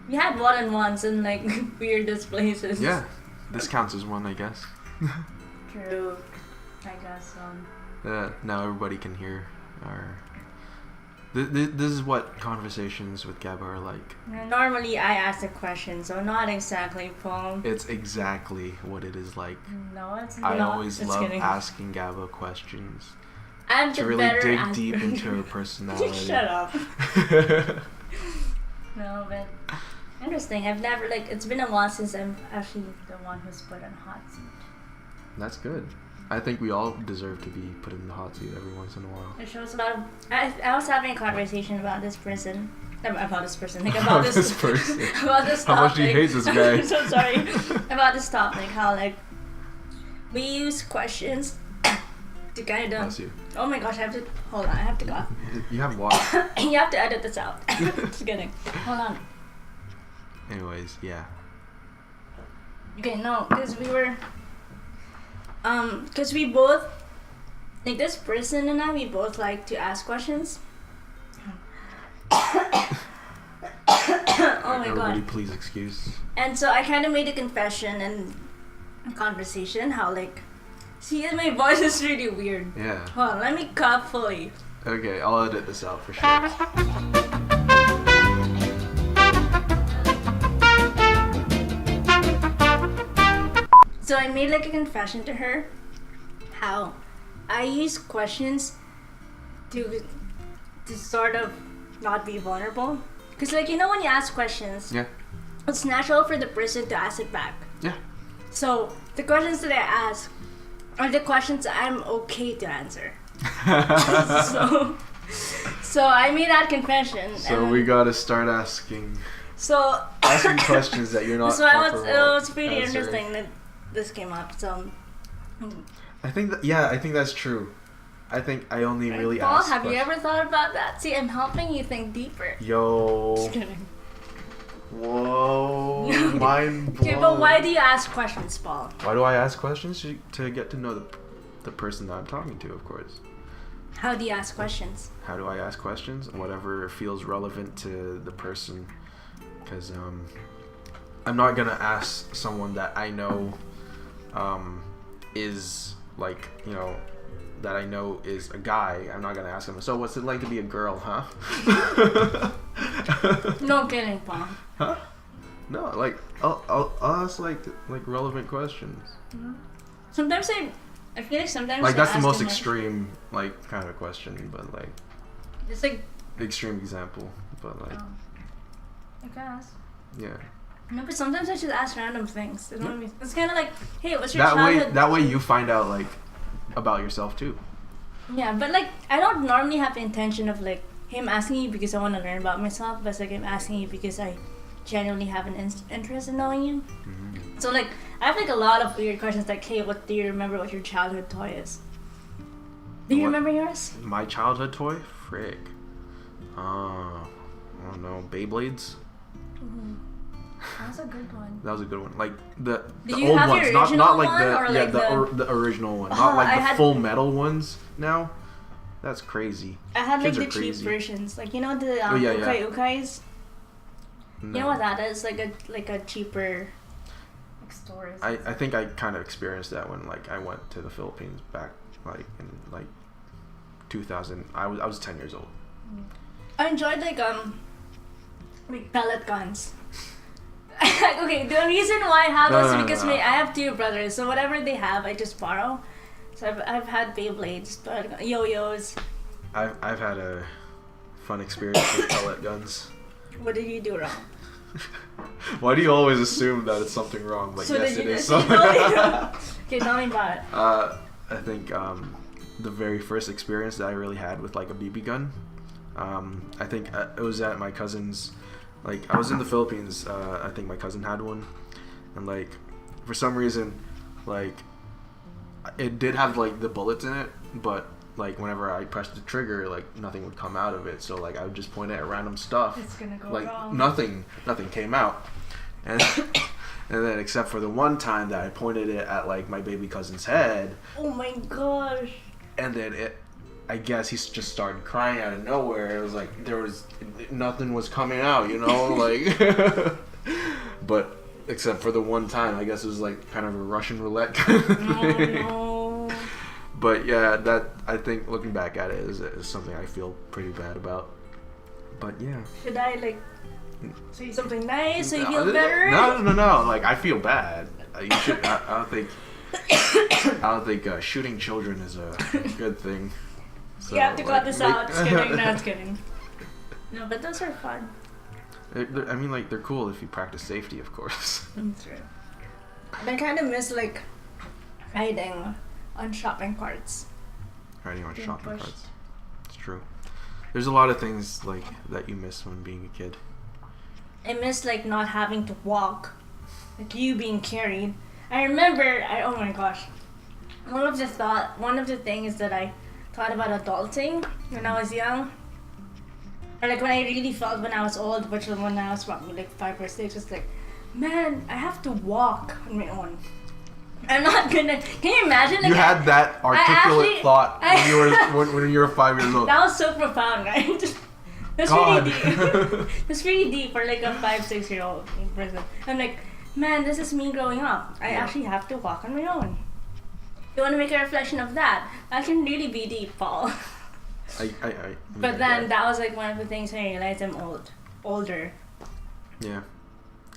We had one-on-ones in like weirdest places. Yeah, this counts as one, I guess. True. I guess. Now everybody can hear our. This is what conversations with Gaba are like. Normally, I ask the question, so not exactly, Paul. It's exactly what it is like. No, it's I not. always Just love kidding. asking Gaba questions I'm to the really better dig answer. deep into her personality. Shut up. No, but interesting. I've never it's been a while since I'm actually the one who's put on hot seat. That's good. I think we all deserve to be put in the hot seat every once in a while. It shows a lot of. I was having a conversation about this person. About this person. Like about this person. About this How topic. much do you hate this guy? I'm so sorry. About this topic. How like we use questions to kind of. Bless you. Oh my gosh! I have to hold on. I have to go. You have water. You have to edit this out. Just kidding. Hold on. Anyways, yeah. Okay, no, because we were. Because we both, like this person and I, we both like to ask questions. Oh my Everybody, god. please excuse. And so I kind of made a confession and conversation how like, see, my voice is really weird. Yeah. Hold on, let me cough fully. Okay, I'll edit this out for sure. So I made like a confession to her how I use questions to sort of not be vulnerable. Because like, you know, when you ask questions, Yeah. it's natural for the person to ask it back. Yeah. So the questions that I ask are the questions I'm okay to answer. So I made that confession. So and we gotta start asking asking questions that you're not. So it comfortable was pretty answering. interesting that this came up. So I think that's true. I think I only really Paul, ask. have you ever thought about that? See, I'm helping you think deeper. Yo. Just kidding. Whoa. Mind blown. Okay, but why do you ask questions, Paul? Why do I ask questions? To get to know the person that I'm talking to, of course. How do you ask questions? How do I ask questions? Whatever feels relevant to the person. Because I'm not going to ask someone that I know is like, you know, that I know is a guy. I'm not going to ask them, so what's it like to be a girl, huh? No kidding, Paul. Huh? No, like, I'll ask like relevant questions. Sometimes I feel like sometimes Like I that's the ask most them, extreme like kind of question, but like It's like, extreme example, but like I guess. yeah. No, but sometimes I just ask random things. You know what I mean? It's kind of like, hey, what's your childhood? That way you find out like about yourself too. Yeah, but like I don't normally have the intention of like him asking you because I want to learn about myself, but it's like I'm asking you because I genuinely have an interest in knowing you. Mm-hmm. So like I have like a lot of weird questions like, hey, what do you remember what your childhood toy is? Do you What? remember yours? My childhood toy, frick. I don't know, Beyblades. That's a good one. That was a good one. Like the Do you old have the ones, original not like one, the or yeah like the original one, Oh, not like I the had- full metal ones. Now, that's crazy. I had like Kids the are cheap crazy. versions, like you know the Oh, yeah, yeah. ukais. No. You know what that is? Like a cheaper like stores. I think I kind of experienced that when like I went to the Philippines back like in like 2000. I was 10 years old. I enjoyed like pellet guns. Okay, the reason why I have those is because No. I have two brothers, so whatever they have, I just borrow. So I've had Beyblades, yo-yos. I've had a fun experience with pellet guns. What did you do wrong? Why do you always assume that it's something wrong? Like So yes, did it you is. see- something. Okay, tell me about it. I think the very first experience that I really had with like a BB gun, I think it was at my cousin's. Like I was in the Philippines. I think my cousin had one, and like for some reason, like it did have like the bullets in it, but like whenever I pressed the trigger, like nothing would come out of it. So like I would just point it at random stuff. It's gonna go like wrong. nothing came out, and and then except for the one time that I pointed it at like my baby cousin's head, Oh my gosh. and then it I guess he just started crying out of nowhere. It was like nothing was coming out, like. But except for the one time, I guess it was like kind of a Russian roulette kind of thing. Oh no. But yeah, that I think looking back at it is something I feel pretty bad about. But yeah. Should I like say something nice so you feel better? No. Like I feel bad. You should. I don't think shooting children is a good thing. So, you have to cut this out. Just kidding. No, it's kidding. No, but those are fun. I mean, like they're cool if you practice safety, of course. That's true. But I kind of miss like riding on shopping carts. Riding on Being shopping pushed. carts. It's true. There's a lot of things like that you miss when being a kid. I miss like not having to walk, like you being carried. I remember. Oh my gosh. One of the things that I thought about adulting when I was young, or like when I really felt when I was old, which was when I was probably like 5 or 6, was like, man, I have to walk on my own. I'm not gonna. Can you imagine? Like, You had that articulate thought when you were 5 years old. That was so profound, right? That's God. really deep. That's really deep for like a 5-6-year-old person. I'm like, man, this is me growing up. I actually have to walk on my own. You want to make a reflection of that? That can really be deep, Paul. But then that was like one of the things I realized I'm older. Yeah,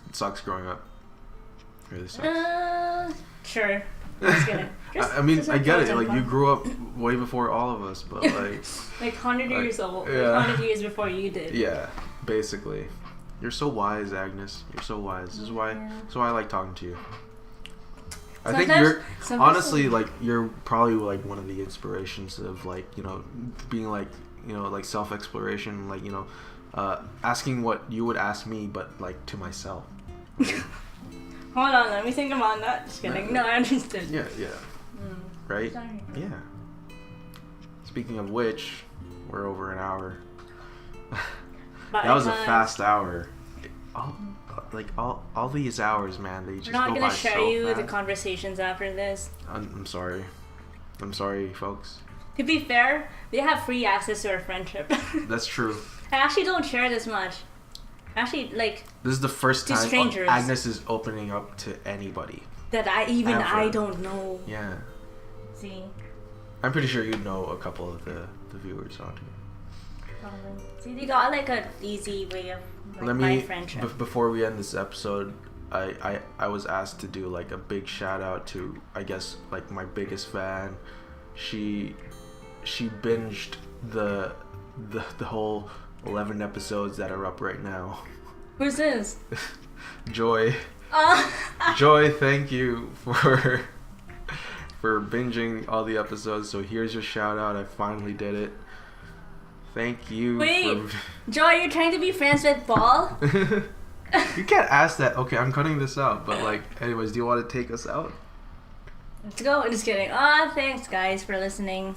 it sucks growing up. It really sucks. Sure. Just kidding. I mean, I get it. Like you grew up way before all of us, but like 100 years old. Yeah. 100 years before you did. Yeah, basically. You're so wise, Agnes. You're so wise. This is why. This is why I like talking to you. I think you're honestly like you're probably like one of the inspirations of like being like like self-exploration, like asking what you would ask me, but like to myself. Hold on, let me think about that. Just kidding. No, I understood. Yeah. Right? Sorry. Yeah. Speaking of which, we're over an hour. That was a fast hour. All these hours, man, they just We're not go gonna by show so you fast. the conversations after this. I'm sorry. I'm sorry, folks. To be fair, they have free access to our friendship. That's true. I actually don't share this much. Actually, like This is the first To time strangers. Agnes is opening up to anybody. that I Ever. don't know. Yeah. See, I'm pretty sure you know a couple of the viewers on here. see, they got like an easy way of like, Let my me friendship. before we end this episode, I was asked to do like a big shout out to I guess like my biggest fan. She binged the whole 11 episodes that are up right now. Who's this? Joy. Joy, thank you for binging all the episodes. So here's your shout out. I finally did it. Thank you. Wait, Joy, you're trying to be friends with Paul? You can't ask that. Okay, I'm cutting this out. But like, anyways, do you want to take us out? Let's go. I'm just kidding. Thanks guys for listening.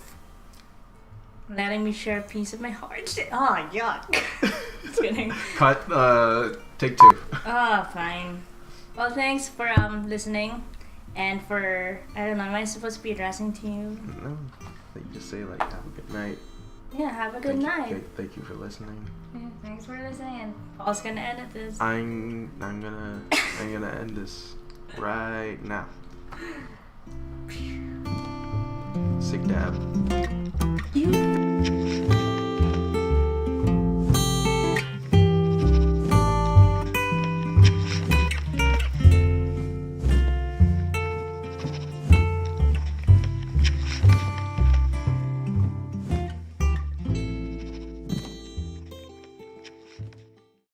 Letting me share a piece of my heart. Yuck. Just kidding. Cut. Take 2. Fine. Well, thanks for listening, and for I don't know. Am I supposed to be addressing to you? No, you just say like have a good night. Yeah. Have a good night. Thank you for listening. Yeah, thanks for listening. And Paul's gonna edit this. I'm gonna end this right now. Sick dab. You